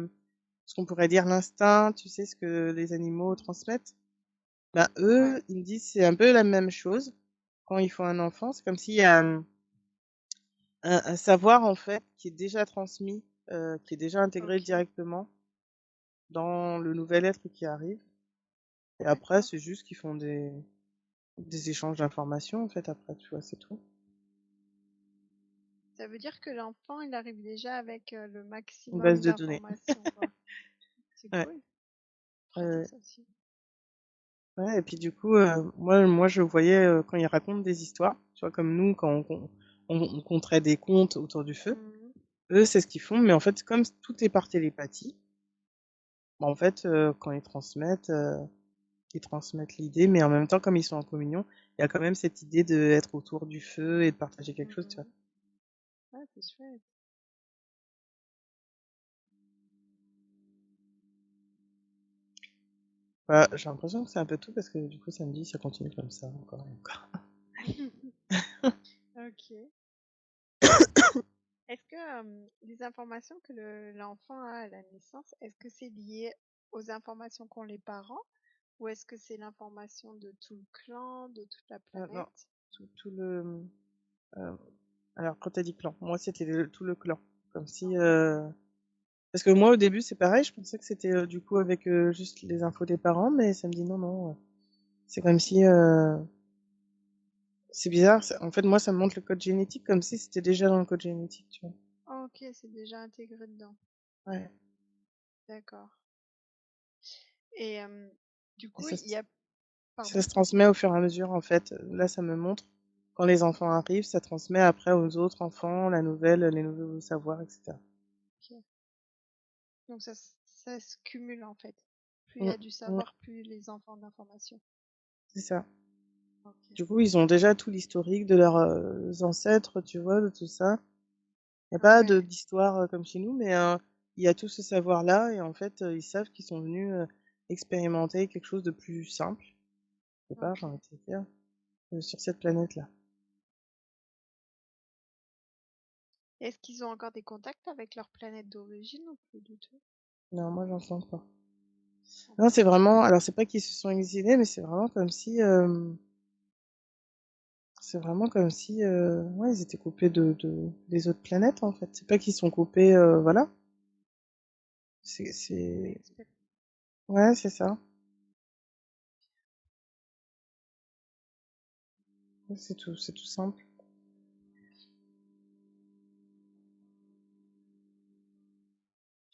ce qu'on pourrait dire l'instinct, tu sais, ce que les animaux Mhm. transmettent. Ben, Ouais, eux, ils me disent, c'est un peu la même chose quand ils font un enfant. C'est comme s'il y a un savoir, en fait, qui est déjà transmis, qui est déjà intégré ok, directement dans le nouvel être qui arrive. Et après, d'accord. c'est juste qu'ils font des échanges d'informations, en fait, après, tu vois, c'est tout. Ça veut dire que l'enfant, il arrive déjà avec le Une base maximum de données. d'informations, quoi. C'est Ouais, cool. ouais, Pratique, ouais. ça aussi. Ouais, et puis du coup, moi, je voyais quand ils racontent des histoires, tu vois, comme nous, quand on conterait des contes autour du feu, Mhm. eux, c'est ce qu'ils font, mais en fait, comme tout est par télépathie, bah, en fait, quand ils transmettent l'idée, mais en même temps, comme ils sont en communion, il y a quand même cette idée d'être autour du feu et de partager quelque chose, tu vois. Mhm. Ouais, c'est chouette. Voilà, j'ai l'impression que c'est un peu tout parce que du coup, samedi, ça continue comme ça, encore et encore. Ok. Est-ce que les informations que l'enfant a à la naissance, est-ce que c'est lié aux informations qu'ont les parents Ou est-ce que c'est l'information de tout le clan, de toute la Non, planète? tout le... alors, quand t'as dit clan, moi, c'était tout le clan. Comme si... Parce que moi, au début, c'est pareil, je pensais que c'était du coup avec juste les infos des parents, mais ça me dit non, non. C'est comme si... C'est bizarre. En fait, moi, ça me montre le code génétique comme si c'était déjà dans le code génétique, tu vois. Ok, c'est déjà intégré dedans. Ouais. D'accord. Et du Et coup, il y a... ça Pardon. se transmet au fur et à mesure, en fait. Là, ça me montre. Quand les enfants arrivent, ça transmet après aux autres enfants la nouvelle, les nouveaux savoirs, etc. Ok. Donc ça se cumule en fait. Plus il y Mm, a du mm, savoir, plus les enfants d'information. c'est ça. Ok. Du coup, ils ont déjà tout l'historique de leurs ancêtres, tu vois, de tout ça. Il n'y a pas Ouais. d'histoire comme chez nous, mais il y a tout ce savoir-là, et en fait, ils savent qu'ils sont venus expérimenter quelque chose de plus simple, je sais pas, j'ai Ok. envie de te dire, sur cette planète-là. Est-ce qu'ils ont encore des contacts avec leur planète d'origine ou plus du tout? Non, moi, j'en sens pas. Non, Ok. c'est vraiment, alors c'est pas qu'ils se sont exilés, mais c'est vraiment comme si, ouais, ils étaient coupés des autres planètes, en fait. C'est pas qu'ils sont coupés, voilà. C'est, ouais, c'est ça. C'est tout simple.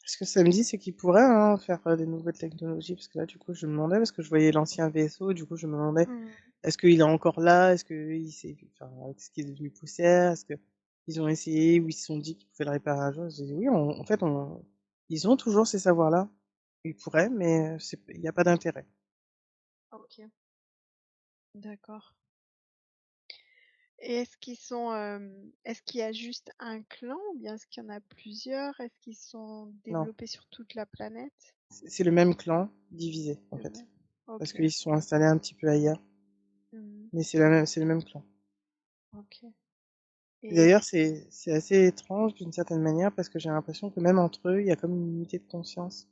Ce que ça me dit, c'est qu'ils pourraient hein, faire des nouvelles technologies, parce que là, du coup, je me demandais, parce que je voyais l'ancien vaisseau, du coup, je me demandais, Hmm. est-ce qu'il est encore là? Enfin, est-ce qu'il est devenu poussière? Est-ce que ils ont essayé ou ils se sont dit qu'ils pouvaient le réparer un jour? J'ai dit oui, en fait, ils ont toujours ces savoirs-là. Ils pourraient, mais il n'y a pas d'intérêt. Ok. D'accord. Et est-ce qu'il y a juste un clan ou bien est-ce qu'il y en a plusieurs? Est-ce qu'ils sont Non, développés sur toute la planète? c'est le même clan divisé, en Le fait. même. Parce Ok. qu'ils se sont installés un petit peu ailleurs. Hmm. Mais c'est le même clan. Ok. Et Et d'ailleurs, c'est assez étrange d'une certaine manière parce que j'ai l'impression que même entre eux, il y a comme une unité de conscience.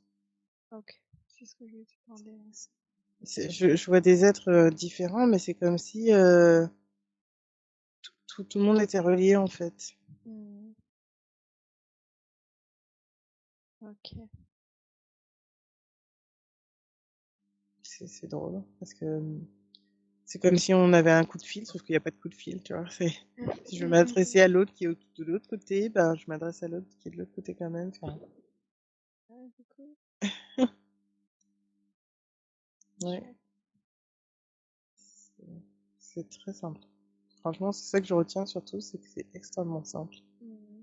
ok. C'est ce que je voulais te demander. Ouais. Je vois des êtres différents, mais c'est comme si tout le monde était relié en fait. Hmm. Ok. C'est drôle parce que c'est comme si on avait un coup de fil, sauf qu'il n'y a pas de coup de fil, tu vois. Si je veux m'adresser à l'autre qui est de l'autre côté, ben je m'adresse à l'autre qui est de l'autre côté quand même. Enfin, Ouais, c'est cool. ouais, Chouette. c'est c'est très simple. Franchement, c'est ça que je retiens surtout, c'est que c'est extrêmement simple. Hmm.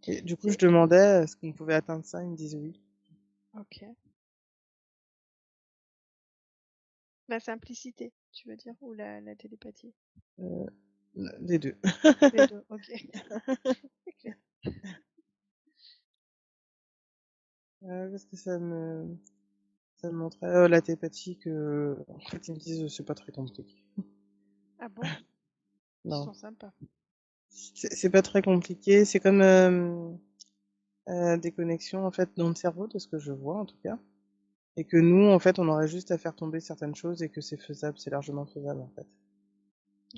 Et du coup, je C'est demandais est-ce qu'on pouvait atteindre ça, ils me disent oui. ok. La simplicité, tu veux dire, ou la télépathie? Euh, les deux. Les deux, ok. C'est clair. Parce que ça me montrait la télépathie que, en fait, ils me disent c'est pas très compliqué. Ah bon? Ils Non, sont sympas. c'est pas très compliqué. C'est comme des connexions en fait dans le cerveau, de ce que je vois en tout cas. Et que nous, en fait, on aurait juste à faire tomber certaines choses et que c'est faisable, c'est largement faisable en fait.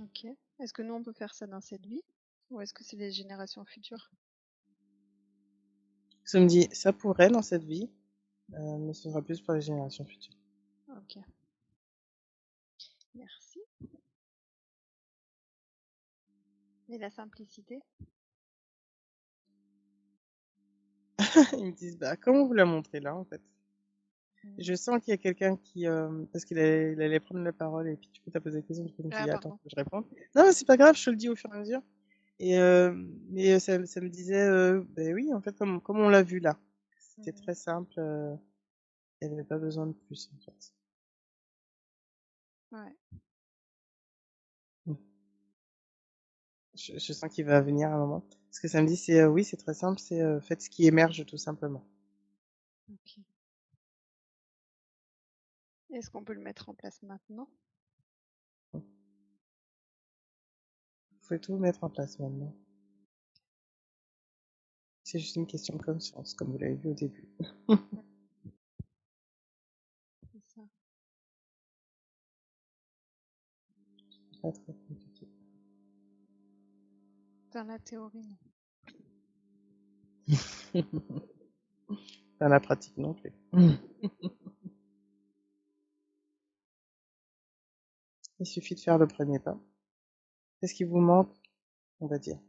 Ok. Est-ce que nous, on peut faire ça dans cette vie? Ou est-ce que c'est les générations futures? Ça me dit ça pourrait dans cette vie, mais ce sera plus pour les générations futures. Ok. Merci. Et la simplicité? Ils me disent bah comment vous la montrez là en fait. Hmm. Je sens qu'il y a quelqu'un qui, parce il allait prendre la parole et puis du coup t'as posé la question, du coup je me suis Ah, dit attends pardon. que je réponde. Non mais c'est pas grave, je te le dis au fur et à mesure. Et mais ça me disait, ben oui en fait comme on l'a vu là, c'était Hmm. très simple, il n'y avait pas besoin de plus en fait. Ouais. Mm. Je sens qu'il va venir un moment. Ce que ça me dit c'est oui c'est très simple, c'est faites ce qui émerge tout simplement. Ok. Est-ce qu'on peut le mettre en place maintenant? Vous pouvez tout mettre en place maintenant. C'est juste une question de conscience, comme vous l'avez vu au début. Pas très compliqué. Dans la théorie, non. Dans la pratique non plus. Il suffit de faire le premier pas. Qu'est-ce qui vous manque, on va dire,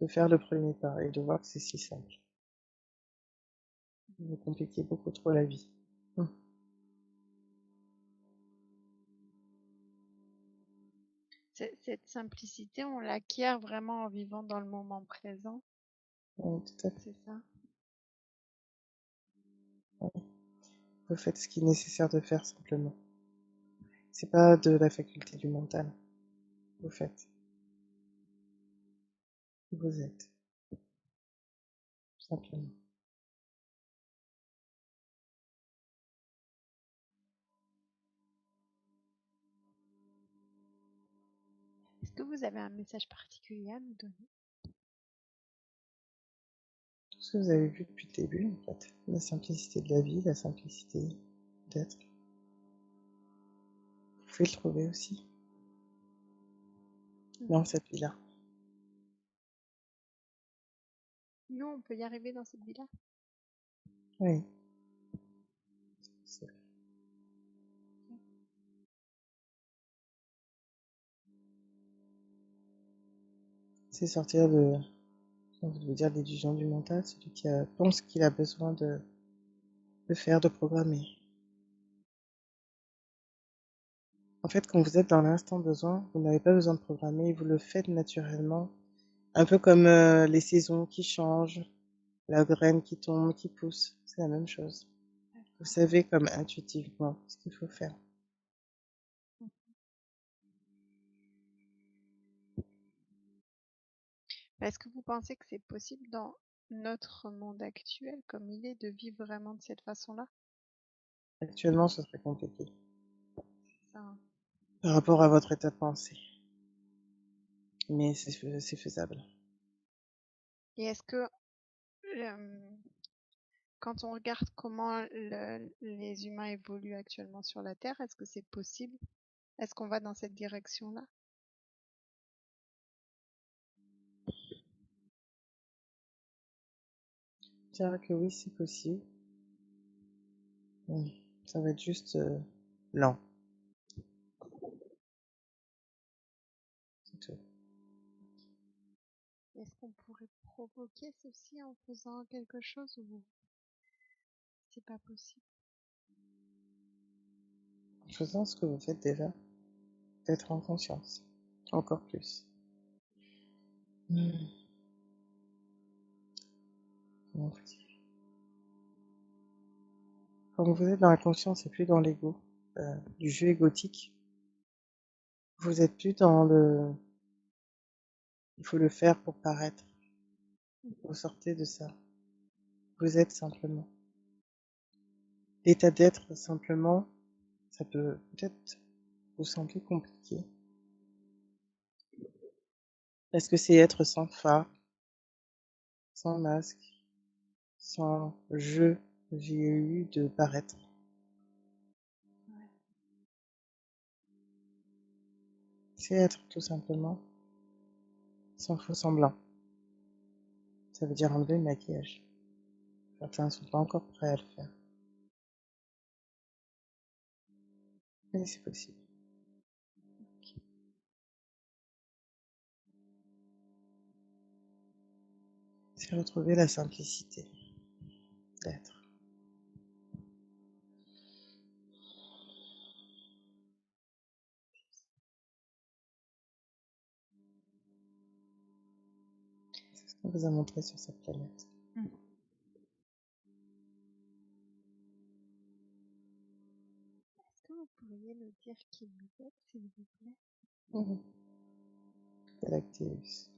de faire le premier pas et de voir que c'est si simple. Vous compliquez beaucoup trop la vie. Cette simplicité, on l'acquiert vraiment en vivant dans le moment présent. Oui, tout à fait. C'est ça. Oui. Vous faites ce qui est nécessaire de faire simplement. C'est pas de la faculté du mental. Vous faites. Vous êtes. Simplement. Est-ce que vous avez un message particulier à nous donner? Tout ce que vous avez vu depuis le début, en fait. La simplicité de la vie, la simplicité d'être. Vous pouvez le trouver aussi dans cette vie-là. Nous, on peut y arriver dans cette vie-là? Oui. C'est sortir de, j'ai envie de vous dire, l'illusion du mental, celui qui pense qu'il a besoin de faire, de programmer. En fait, quand vous êtes dans l'instant besoin, vous n'avez pas besoin de programmer, vous le faites naturellement. Un peu comme les saisons qui changent, la graine qui tombe, qui pousse, c'est la même chose. Vous savez comme intuitivement ce qu'il faut faire. Est-ce que vous pensez que c'est possible dans notre monde actuel, comme il est, de vivre vraiment de cette façon-là? Actuellement, ce serait compliqué Ça, hein. par rapport à votre état de pensée. Mais c'est faisable. Et est-ce que quand on regarde comment les humains évoluent actuellement sur la Terre, est-ce que c'est possible? Est-ce qu'on va dans cette direction-là? Je dirais que oui, c'est possible. Oui, ça va être juste lent. C'est tout. Est-ce qu'on pourrait provoquer ceci en faisant quelque chose ou c'est pas possible? En faisant ce que vous faites déjà, d'être en conscience. Encore plus. Comment vous dire? Quand vous êtes dans la conscience et plus dans l'ego, du jeu égotique, vous êtes plus dans le il faut le faire pour paraître. Vous sortez de ça. Vous êtes simplement. L'état d'être simplement, ça peut peut-être vous sembler compliqué. Parce que c'est être sans phare, sans masque, sans jeu j'ai eu de paraître. Ouais. C'est être tout simplement sans faux semblant. Ça veut dire enlever le maquillage. Certains ne sont pas encore prêts à le faire. Mais c'est possible. C'est retrouver la simplicité d'être. C'est ce qu'on vous a montré sur cette planète. Est-ce que vous pourriez nous dire qui vous êtes, s'il vous plaît? Galacteus.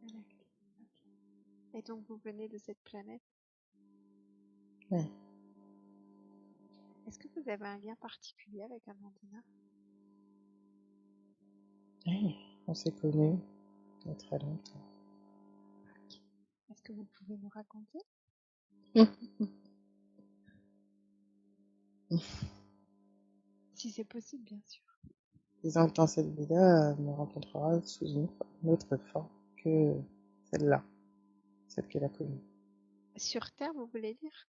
Galactique. Ok. Et donc vous venez de cette planète? Oui. Est-ce que vous avez un lien particulier avec Amandina? Oui, on s'est connus il y a très longtemps. Ok. Est-ce que vous pouvez nous raconter? Si c'est possible, bien sûr. disant que dans cette vie-là, elle me rencontrera sous une autre forme que celle-là, celle qu'elle a connue. Sur Terre, vous voulez dire?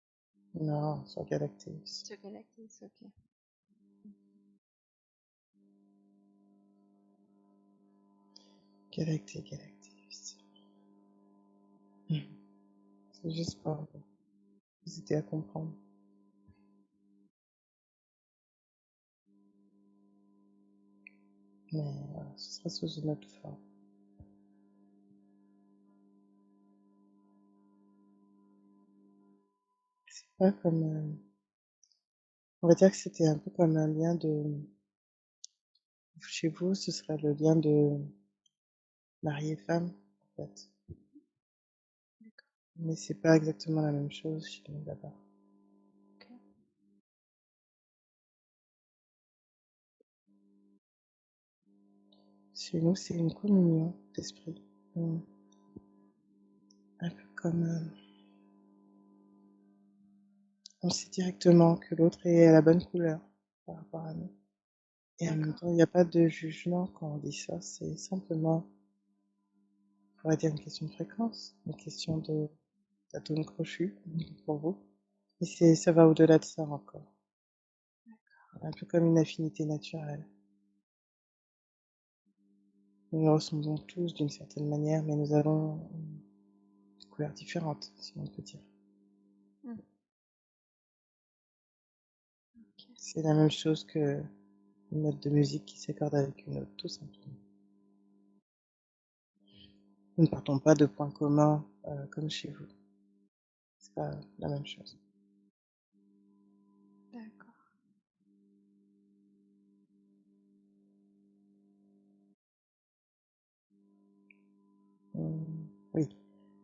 Non, sur Galactus. Sur Galactus, ok. Galactus. C'est juste pour vous aider à comprendre. Mais voilà, ce sera sous une autre forme. C'est pas comme... on va dire que c'était un peu comme un lien de... Chez vous, ce serait le lien de mari et femme, en fait. D'accord. Mais c'est pas exactement la même chose chez nous là-bas. Ok. Chez nous, c'est une communion d'esprit. Un peu comme... on sait directement que l'autre est à la bonne couleur par rapport à nous. Et en même D'accord. temps, il n'y a pas de jugement quand on dit ça. C'est simplement, on pourrait dire, une question de fréquence, une question d'atome crochu pour vous. Et ça va au-delà de ça encore. Un peu comme une affinité naturelle. Nous nous ressemblons tous d'une certaine manière, mais nous avons des couleurs différentes, si on peut dire. Mm. Ok. C'est la même chose que une note de musique qui s'accorde avec une autre, tout simplement. Nous ne partons pas de points communs comme chez vous. C'est pas la même chose. D'accord. Oui,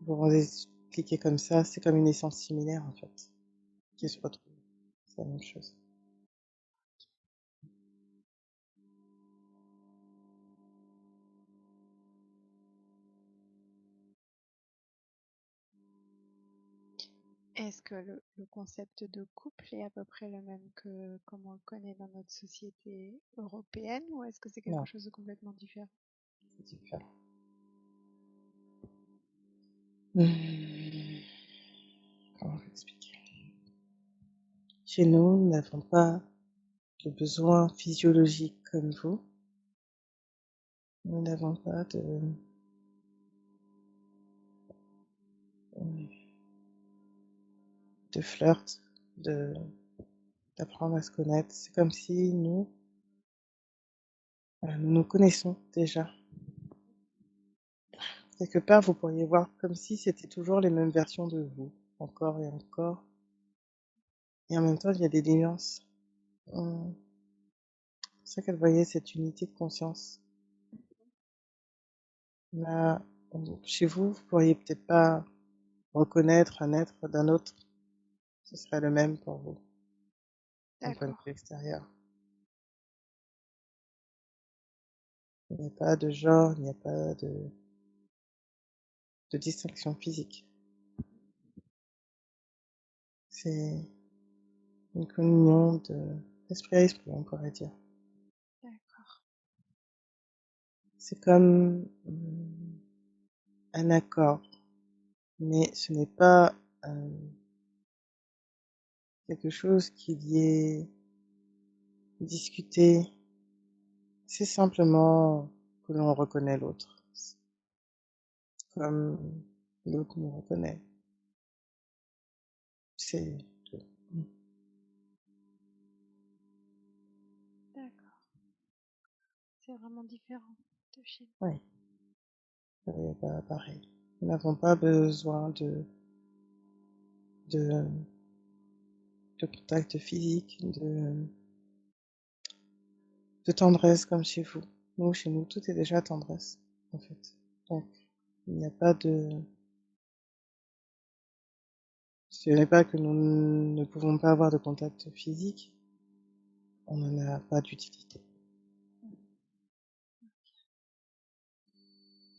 pour vous expliquer comme ça, c'est comme une essence similaire en fait, qui se retrouve. C'est la même chose. Est-ce que le concept de couple est à peu près le même que comme on le connaît dans notre société européenne, ou est-ce que c'est quelque Non, chose de complètement différent? c'est différent. Hum, Comment vous expliquer? Chez nous, nous n'avons pas de besoins physiologiques comme vous. Nous n'avons pas de flirt, de d'apprendre à se connaître. C'est comme si nous nous connaissons déjà. Quelque part, vous pourriez voir comme si c'était toujours les mêmes versions de vous, encore et encore. Et en même temps, il y a des nuances. C'est pour ça qu'elle voyait cette unité de conscience. Là, chez vous, vous pourriez peut-être pas reconnaître un être d'un autre. Ce serait le même pour vous, d'un point de D'accord. vue extérieur. Il n'y a pas de genre, il n'y a pas de distinction physique. C'est une communion d'esprit à esprit, on pourrait dire. D'accord. C'est comme un accord, mais ce n'est pas quelque chose qui y est discuté. C'est simplement que l'on reconnaît l'autre, comme l'autre nous reconnaît. C'est tout. D'accord. C'est vraiment différent de chez Oui, pas pareil. Nous n'avons pas besoin de, de contact physique, de tendresse comme chez vous. Nous, chez nous, tout est déjà tendresse, en fait. Donc, il n'y a pas de... Ce n'est pas que nous ne pouvons pas avoir de contact physique, on n'en a pas d'utilité.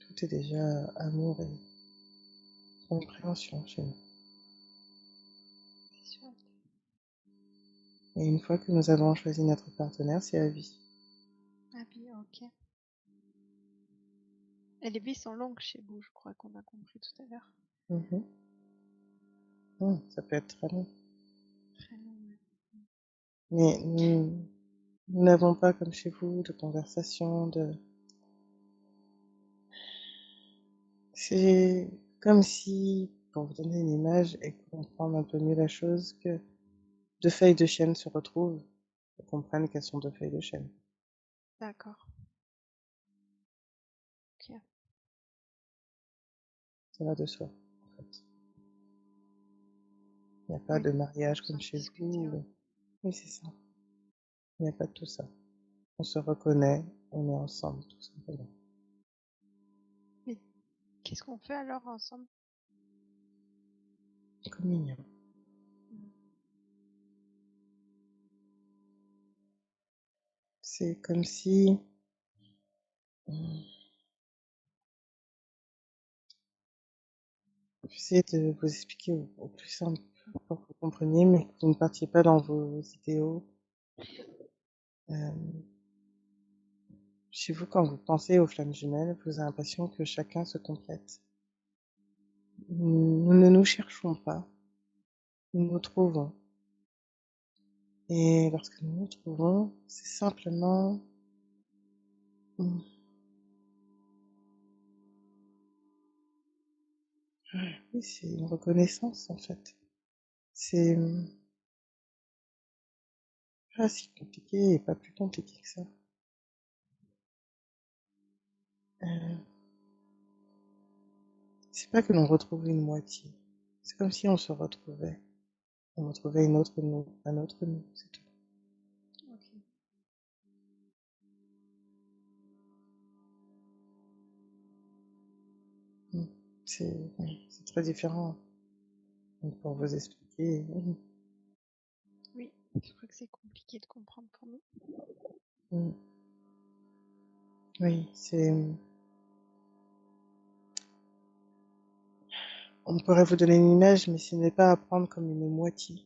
Tout est déjà amour et compréhension chez nous. C'est chouette. Et une fois que nous avons choisi notre partenaire, c'est à vie. À vie ok. Et les vies sont longues chez vous, je crois qu'on a compris tout à l'heure. Mhm. Ça peut être très long. Très long, ouais. Mais nous n'avons pas, comme chez vous, de conversation, C'est comme si, pour vous donner une image et comprendre un peu mieux la chose, que deux feuilles de chêne se retrouvent et comprennent qu'elles sont deux feuilles de chêne. D'accord. Ok. Ça va de soi, en fait. Il n'y a pas Oui, de on mariage vous comme en chez discuter, vous. ouais. Oui, c'est ça. Il n'y a pas de tout ça. On se reconnaît, on est ensemble, tout simplement. Mais qu'est-ce qu'on fait alors ensemble? Communion. Mm. C'est comme si... J'essaie de vous expliquer au plus simple pour que vous compreniez, mais que vous ne partiez pas dans vos idéaux. Euh, Chez vous, quand vous pensez aux flammes jumelles, vous avez l'impression que chacun se complète. Nous ne nous cherchons pas, nous nous trouvons. Et lorsque nous nous trouvons, c'est simplement... hum, Oui, c'est une reconnaissance, en fait. C'est pas si compliqué et pas plus compliqué que ça. Euh, c'est pas que l'on retrouve une moitié. C'est comme si on se retrouvait. On retrouvait une autre nous, un autre nous, c'est tout. Ok. Hum. C'est très différent. Donc, pour vous expliquer, Oui, je crois que c'est compliqué de comprendre pour nous. hum, oui, on pourrait vous donner une image, mais ce n'est pas à prendre comme une moitié.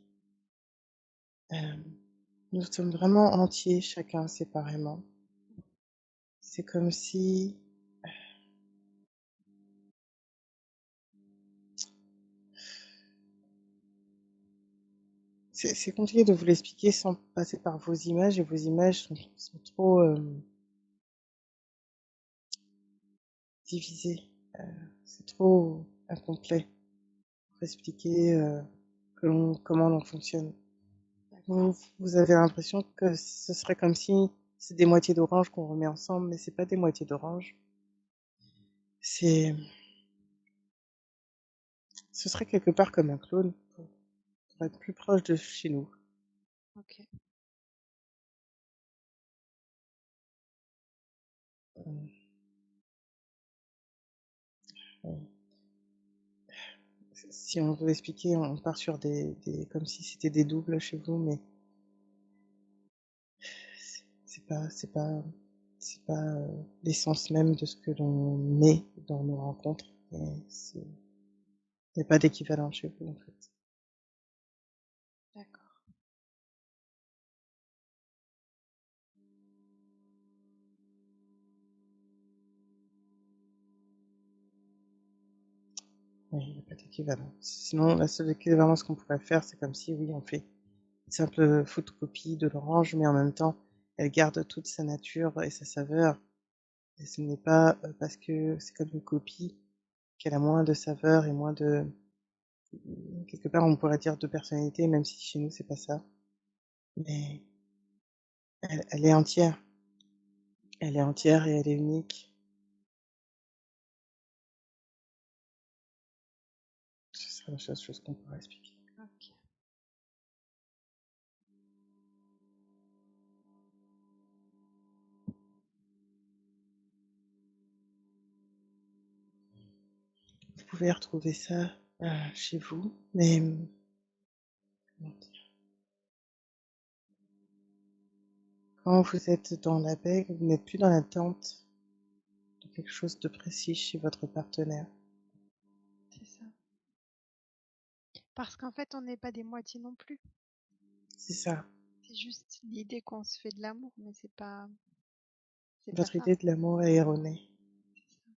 Euh, nous sommes vraiment entiers, chacun séparément. C'est comme si... C'est compliqué de vous l'expliquer sans passer par vos images, et vos images sont trop divisées. Euh, c'est trop incomplet pour expliquer comment l'on fonctionne. Vous avez l'impression que ce serait comme si c'est des moitiés d'orange qu'on remet ensemble, mais c'est pas des moitiés d'orange. C'est, ce serait quelque part comme un clone pour être plus proche de chez nous. Ok. Euh, euh, Si on veut expliquer, on part sur comme si c'était des doubles chez vous, mais c'est pas l'essence même de ce que l'on est dans nos rencontres. Il n'y a pas d'équivalent chez vous, en fait. D'accord. Oui, il n'y a pas d'équivalent. Sinon, la seule équivalence qu'on pourrait faire, c'est comme si, oui, on fait une simple photocopie de l'orange, mais en même temps, elle garde toute sa nature et sa saveur. Et ce n'est pas parce que c'est comme une copie qu'elle a moins de saveur et moins de... Quelque part, on pourrait dire de personnalité, même si chez nous, c'est pas ça. Mais elle est entière. Elle est entière et elle est unique. Ce serait la seule chose qu'on pourrait expliquer. Ok. Vous pouvez retrouver ça chez vous, mais comment dire, quand vous êtes dans la paix, vous n'êtes plus dans l'attente de quelque chose de précis chez votre partenaire. C'est ça. Parce qu'en fait, on n'est pas des moitiés non plus. C'est ça. C'est juste l'idée qu'on se fait de l'amour, mais c'est pas. C'est pas Votre ça. idée de l'amour est erronée. C'est ça.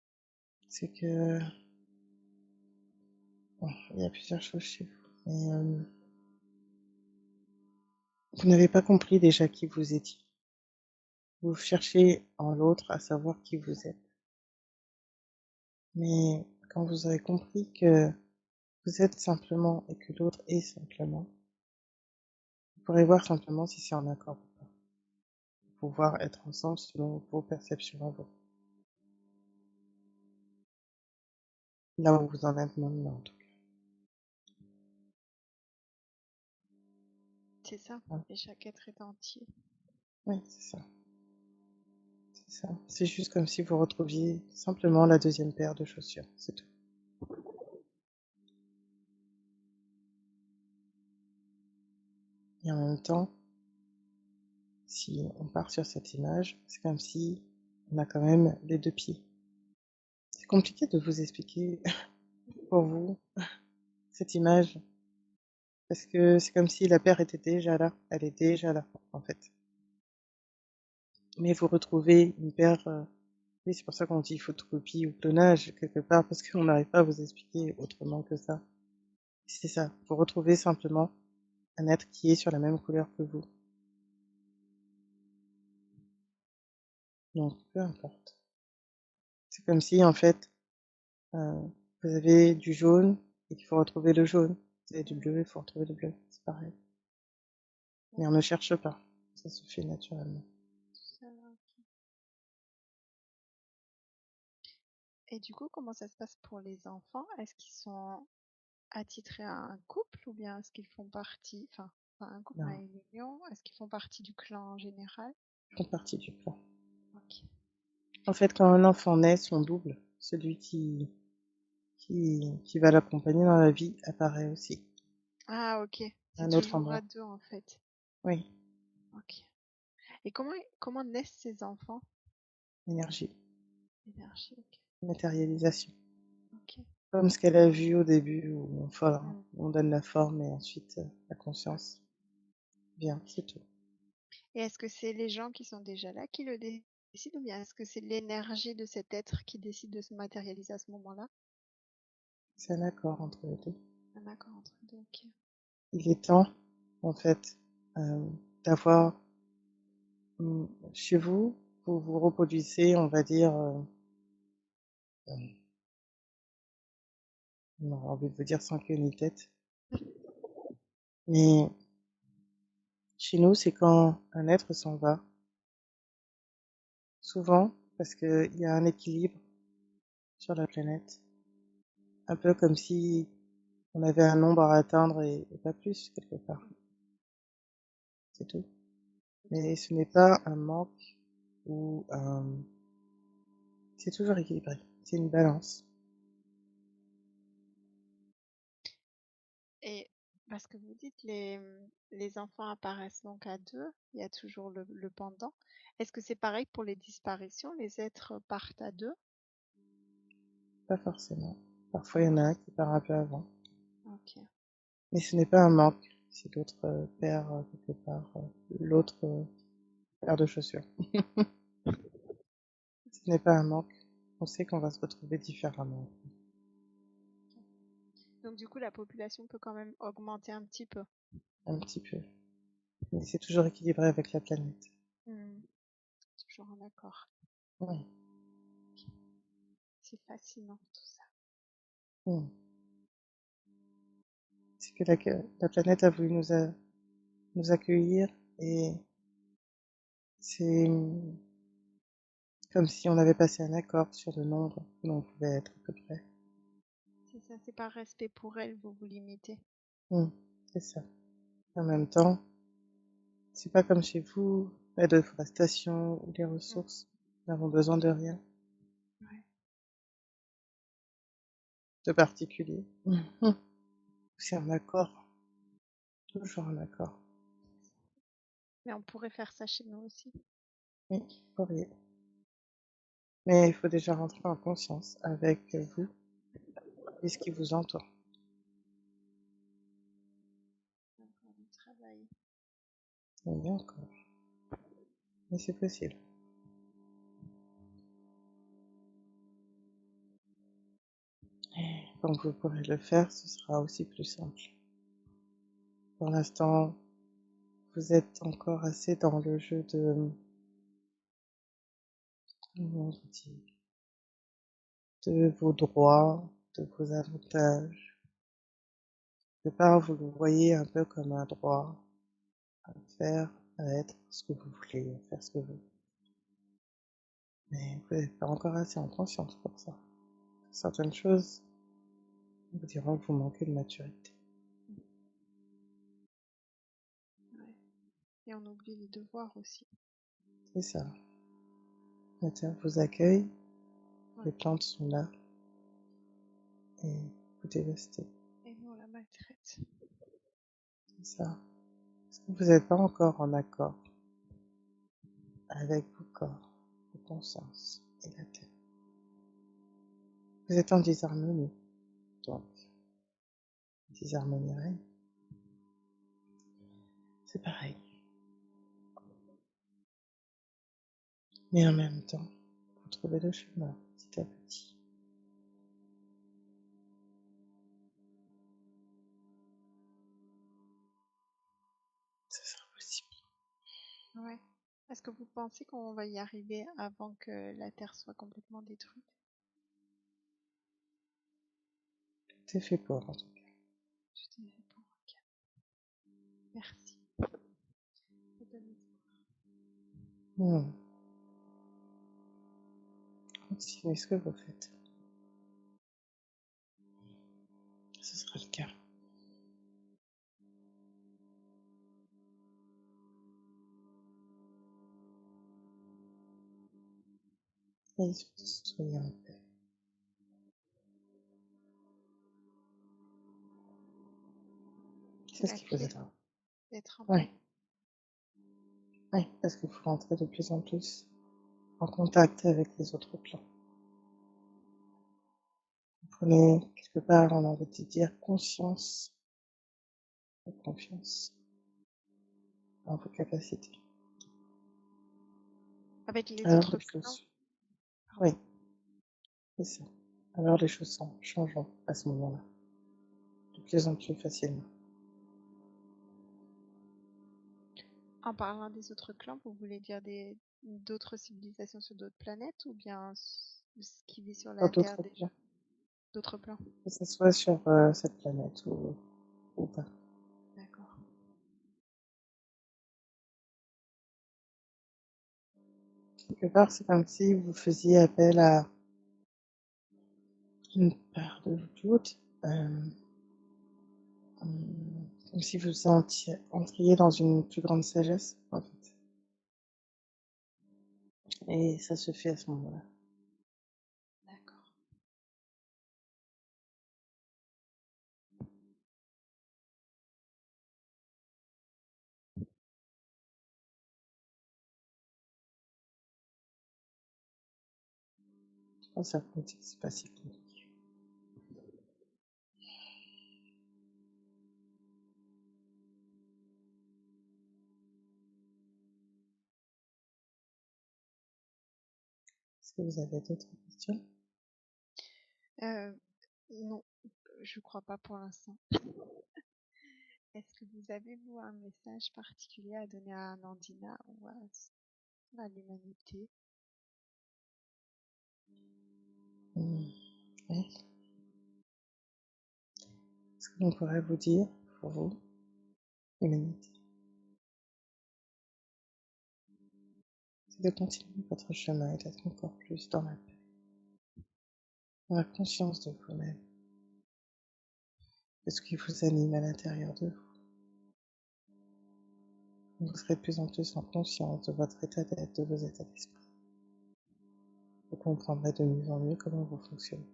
C'est que, bon, il y a plusieurs choses chez vous. Mais vous n'avez pas compris déjà qui vous étiez. Vous cherchez en l'autre à savoir qui vous êtes. Mais quand vous avez compris que vous êtes simplement et que l'autre est simplement, vous pourrez voir simplement si c'est en accord ou pas. Pouvoir être ensemble selon vos perceptions à vous. Là où vous en êtes maintenant, en tout cas. C'est ça. Voilà. Et chaque être est entier. Oui, c'est ça. C'est ça. C'est juste comme si vous retrouviez simplement la deuxième paire de chaussures. C'est tout. Et en même temps, si on part sur cette image, c'est comme si on a quand même les deux pieds. C'est compliqué de vous expliquer pour vous cette image parce que c'est comme si la paire était déjà là. Elle est déjà là, en fait. Mais vous retrouvez une paire. Oui, c'est pour ça qu'on dit photocopie ou clonage quelque part parce qu'on n'arrive pas à vous expliquer autrement que ça. C'est ça. Vous retrouvez simplement un être qui est sur la même couleur que vous. Donc, peu importe. C'est comme si, en fait, euh, vous avez du jaune et qu'il faut retrouver le jaune. Vous avez du bleu, il faut retrouver le bleu. C'est pareil. Mais on ne cherche pas. Ça se fait naturellement. Ça, ok. Et du coup, comment ça se passe pour les enfants? Est-ce qu'ils sont attitrés à un couple ou bien est-ce qu'ils font partie, enfin, pas un couple, mais Non, une union? Est-ce qu'ils font partie du clan en général? ils font partie du plan. Ok. En fait, quand un enfant naît, son double, celui qui va l'accompagner dans la vie, apparaît aussi. Ah, ok. À C'est un autre toujours à endroit. deux en fait. Oui, Ok. Et comment naissent ces enfants? énergie, Énergie, ok. matérialisation. Ok. Comme ce qu'elle a vu au début, où enfin, Hmm. on donne la forme et ensuite la conscience vient, c'est tout. Et est-ce que c'est les gens qui sont déjà là qui le décident ou bien est-ce que c'est l'énergie de cet être qui décide de se matérialiser à ce moment-là? C'est un accord entre les deux. Un accord entre deux, ok. Il est temps, en fait, d'avoir chez vous, vous vous reproduisez, on va dire, on a envie de vous dire sans queue ni tête, mais chez nous, c'est quand un être s'en va, souvent parce qu'il y a un équilibre sur la planète, un peu comme si on avait un nombre à atteindre et pas plus, quelque part, c'est tout. Mais ce n'est pas un manque ou un... C'est toujours équilibré, c'est une balance. Et parce que vous dites les enfants apparaissent donc à deux, il y a toujours le pendant. Est-ce que c'est pareil pour les disparitions? Les êtres partent à deux? Pas forcément. Parfois, il y en a un qui part un peu avant. Ok. Mais ce n'est pas un manque si l'autre perd quelque part l'autre paire de chaussures. Ce n'est pas un manque. On sait qu'on va se retrouver différemment. Donc du coup, la population peut quand même augmenter un petit peu. Un petit peu. Mais c'est toujours équilibré avec la planète. Hmm. Toujours en accord. Oui. C'est fascinant tout ça. Mm. C'est que la planète a voulu nous accueillir et c'est comme si on avait passé un accord sur le nombre que l'on pouvait être à peu près. C'est ça, c'est par respect pour elle, vous vous limitez. Mm. C'est ça. En même temps, c'est pas comme chez vous, la déforestation ou les Hmm. ressources. Nous n'avons besoin de rien Ouais. de particulier. Mhm. C'est un accord, toujours un accord. Mais on pourrait faire ça chez nous aussi. Oui, vous pourriez. Mais il faut déjà rentrer en conscience avec C'est ça. vous et ce qui vous entoure. Encore du travail. Oui, encore. Mais c'est possible. Quand vous pourrez le faire, ce sera aussi plus simple. Pour l'instant, vous êtes encore assez dans le jeu de, comment on dit, de vos droits, de vos avantages. Quelque part, vous le voyez un peu comme un droit à faire, à être ce que vous voulez, à faire ce que vous voulez. Mais vous n'êtes pas encore assez en conscience pour ça. Certaines choses vous diront que vous manquez de maturité. Ouais. Et on oublie les devoirs aussi. C'est ça. La terre vous accueille, les Ouais. plantes sont là, et vous dévastez. Et nous, on la maltraite. C'est ça. Parce que vous n'êtes pas encore en accord avec vos corps, vos consciences et la terre. Vous êtes en disharmonie, donc disharmonie règne. C'est pareil. Mais en même temps, vous trouvez le chemin petit à petit. Ce sera possible. Ouais. Est-ce que vous pensez qu'on va y arriver avant que la Terre soit complètement détruite? Tout est fait pour, en tout cas. Tout est fait pour. Ok. Merci. Ça donne espoir. Continuez ce que vous faites. Ce sera le cas. Et surtout, soyez en paix. C'est C'est ce la qui vous clé aidera. d'être en Oui, paix. oui, parce que vous rentrez de plus en plus en contact avec les autres plans. Vous prenez quelque part, on a envie de dire, conscience et confiance en vos capacités. Avec les Alors autres les plans. choses, oui, c'est ça. Alors les choses changeront à ce moment-là, de plus en plus facilement. En parlant des autres clans, vous voulez dire d'autres civilisations sur d'autres planètes ou bien ce qui vit sur Sur la Terre d'autres déjà? plans, D'autres plans? que ce soit sur cette planète ou pas. D'accord. Quelque part, c'est comme si vous faisiez appel à une part de vous toutes, comme si vous entriez dans une plus grande sagesse, en fait. Et ça se fait à ce moment-là. D'accord. Je pense à vous, c'est pas si compliqué. Est-ce que vous avez d'autres questions? Non, je crois pas pour l'instant. Est-ce que vous avez, vous, un message particulier à donner à Nandina ou à l'humanité? Oui. Ce que l'on pourrait vous dire, pour vous, humanité, c'est de continuer votre chemin et d'être encore plus dans la paix, dans la conscience de vous-même, de ce qui vous anime à l'intérieur de vous. Vous serez de plus en plus en conscience de votre état d'être, de vos états d'esprit. Vous comprendrez de mieux en mieux comment vous fonctionnez.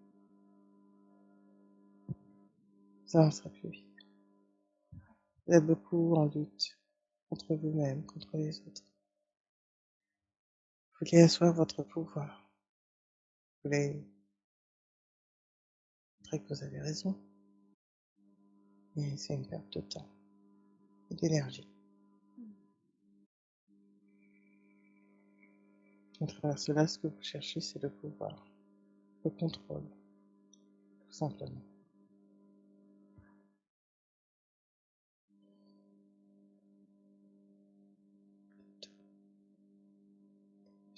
Ça en sera plus vite. Vous êtes beaucoup en lutte contre vous-même, contre les autres. Vous voulez asseoir votre pouvoir. Vous voulez montrer que vous avez raison. Mais c'est une perte de temps et d'énergie. À travers cela, ce que vous cherchez, c'est le pouvoir, le contrôle, tout simplement.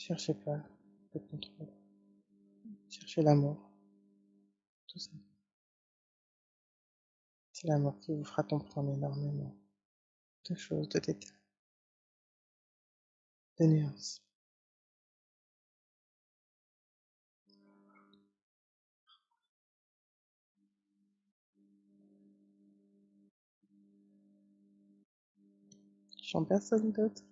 Cherchez pas le contrôle. Cherchez l'amour. Tout ça. C'est l'amour qui vous fera comprendre énormément de choses, de détails, de nuances. Je chante personne d'autre.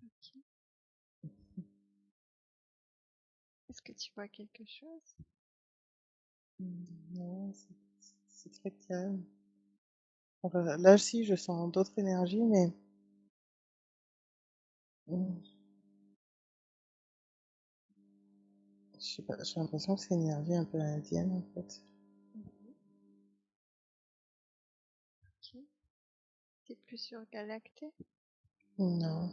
Ok. Est-ce que tu vois quelque chose? Non, c'est très calme. Enfin, là aussi, je sens d'autres énergies, mais mm, je sais pas, j'ai l'impression que c'est une énergie un peu indienne en fait. Mhm. Ok. T'es plus sur Galacté? Non,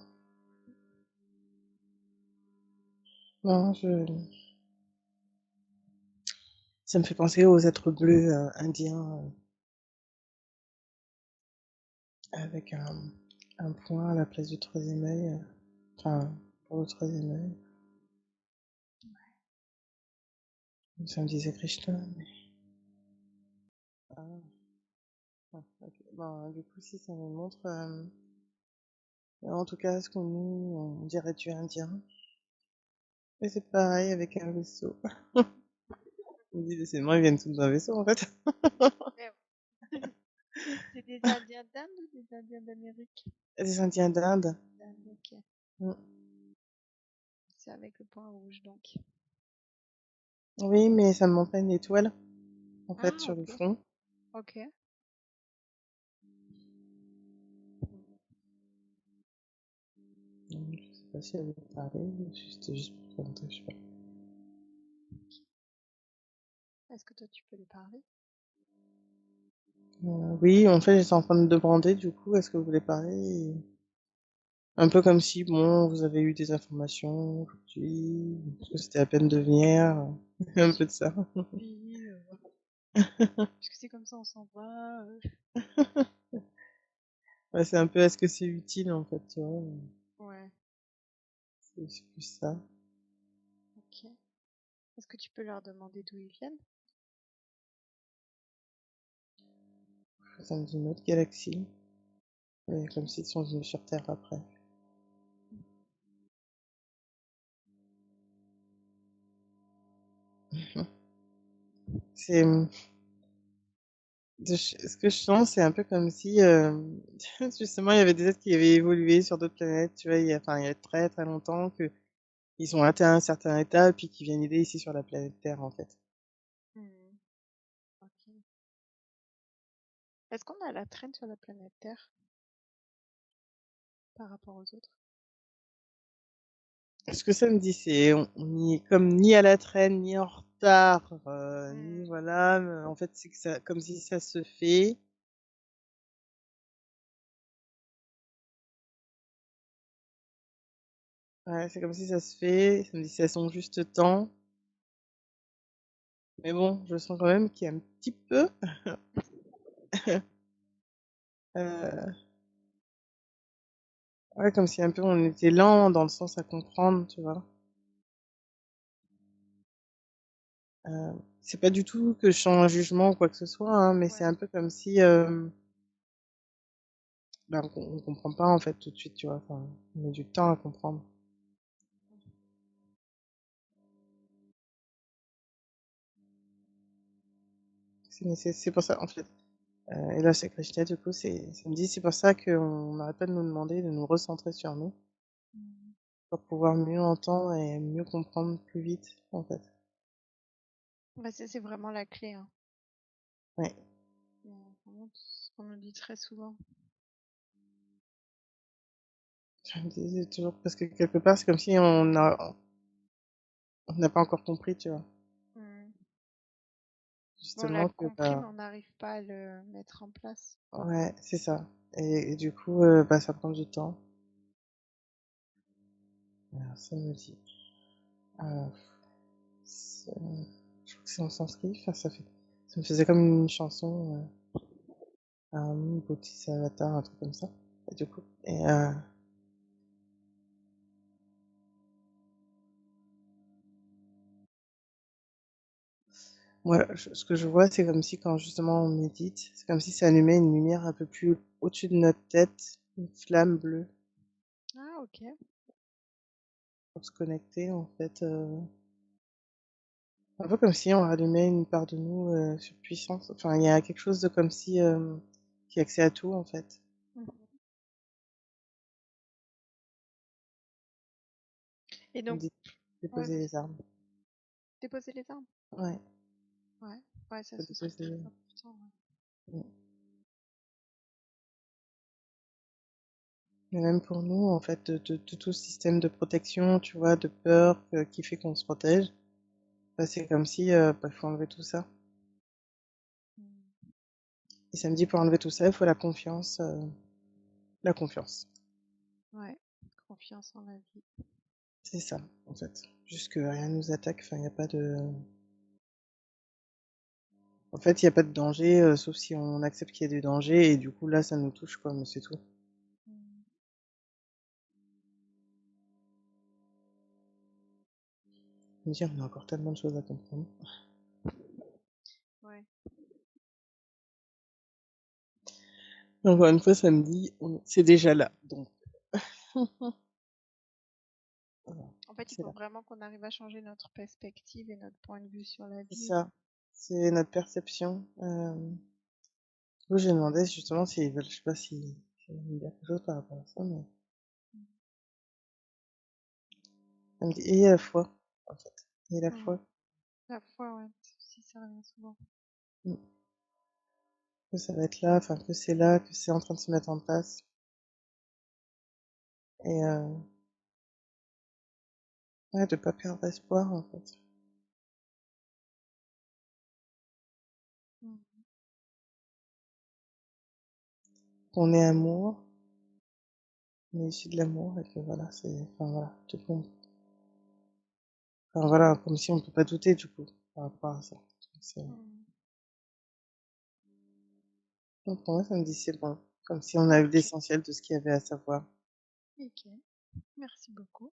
non, ça me fait penser aux êtres bleus indiens avec un point à la place du troisième œil. Enfin, pour le troisième œil. Ça me disait Krishna, mais... Ah, ouais, ok. Bon, du coup, si ça me montre... en tout cas, ce qu'on nous, on dirait du indien. Mais c'est pareil avec un vaisseau. Je me dis, décidément, ils viennent tous d'un vaisseau, en fait. Ouais, ouais. C'est des Indiens d'Inde ou des Indiens d'Amérique? Des Indiens d'Inde. D'Inde, ok. Mm. C'est avec le point rouge, donc. Oui, mais ça me montre une étoile, en fait, Ah, sur le ok. front. Ok. Je sais pas si elle veut parler, juste pour présenter, je sais pas. Est-ce que toi, tu peux lui parler? Oui, en fait, j'étais en train de demander, du coup, est-ce que vous voulez parler? Un peu comme si, bon, vous avez eu des informations aujourd'hui, est-ce que c'était à peine de venir? Un peu de ça. Oui, puisque c'est comme ça, on s'en va. Ouais, c'est un peu, est-ce que c'est utile, en fait, tu vois? Ouais, C'est plus ça. ok. Est-ce que tu peux leur demander d'où ils viennent? Ça me dit une autre galaxie. Et comme s'ils sont venus sur Terre après. C'est, ce que je sens, c'est un peu comme si, justement, il y avait des êtres qui avaient évolué sur d'autres planètes, tu vois, enfin, il y a très très longtemps, que ils ont atteint un certain état, puis qui viennent aider ici sur la planète Terre, en fait. Hmm, ok. Est-ce qu'on a la traîne sur la planète Terre par rapport aux autres? Ce que ça me dit, c'est, on n'y est comme ni à la traîne, ni en retard, Hmm, ni voilà, en fait, c'est que ça, comme si ça se fait. Ouais, c'est comme si ça se fait. Ça me dit, c'est à son juste temps. Mais bon, je sens quand même qu'il y a un petit peu, euh, ouais, comme si un peu on était lent dans le sens à comprendre, tu vois. C'est pas du tout que je sens un jugement ou quoi que ce soit, hein, mais c'est ouais. un peu comme si, ben, on comprend pas en fait tout de suite, tu vois. Enfin, on met du temps à comprendre. C'est pour ça, en fait. Et là, c'est Krishna, du coup, ça me dit, c'est pour ça qu'on n'arrête pas de nous demander de nous recentrer sur nous, Hmm. pour pouvoir mieux entendre et mieux comprendre plus vite, en fait. Bah, c'est vraiment la clé, hein. Ouais. Vraiment, ce qu'on nous dit très souvent. Je me disais toujours, parce que quelque part, c'est comme si on n'a pas encore compris, tu vois. Hmm. On l'a Justement que, compris, mais bah, on n'arrive pas à le mettre en place. ouais, c'est ça. Et du coup, bah, ça prend du temps. Alors, ça me dit. Alors, je crois que c'est en sanskrit. Enfin, Ça me faisait comme une chanson, Bodhisattva, un truc comme ça, et du coup moi, ce que je vois, c'est comme si quand justement on médite, c'est comme si ça allumait une lumière un peu plus au-dessus de notre tête, une flamme bleue, Ah, OK. pour se connecter en fait. Un peu comme si on rallumait une part de nous surpuissante. Enfin, il y a quelque chose de comme si qui a accès à tout en fait. Mmh. Et donc ouais, Déposer vas-y. les armes. Déposer les armes? Ouais, Ouais. Ouais, ça, faut ce serait très déposer. important, ouais. Mm. Et même pour nous, en fait, de tout ce système de protection, tu vois, de peur qui fait qu'on se protège, bah, c'est comme si bah, faut enlever tout ça. Mmh. Et ça me dit pour enlever tout ça, il faut la confiance. La confiance. Ouais, confiance en la vie. C'est ça, en fait. Juste que rien nous attaque, enfin, il n'y a pas de. En fait, il n'y a pas de danger, sauf si on accepte qu'il y a du danger, et du coup, là, ça nous touche, quoi, mais c'est tout. Mmh. Je me dis, on a encore tellement de choses à comprendre. Ouais. Encore une fois, ça me dit, c'est déjà là, donc voilà, En fait, il c'est faut là. vraiment qu'on arrive à changer notre perspective et notre point de vue sur la C'est vie. ça, c'est notre perception. Du coup, j'ai demandé justement s'ils veulent, je sais pas si veulent me dire quelque chose par rapport à ça, mais Mmh. elle me dit, et la foi, en fait. Et la Mmh. foi, La foi, ouais, si ça revient souvent. mm, que ça va être là, enfin, que c'est là, que c'est en train de se mettre en place. Et ouais, de pas perdre espoir, en fait. Mmh. Qu'on est amour, on est issu de l'amour, et que voilà, enfin voilà, tout le monde. Enfin voilà, comme si on ne peut pas douter du coup, par rapport à ça. Mmh. Donc pour moi, ça me dit c'est bon, comme si on a eu OK. l'essentiel de ce qu'il y avait à savoir. OK. Merci beaucoup.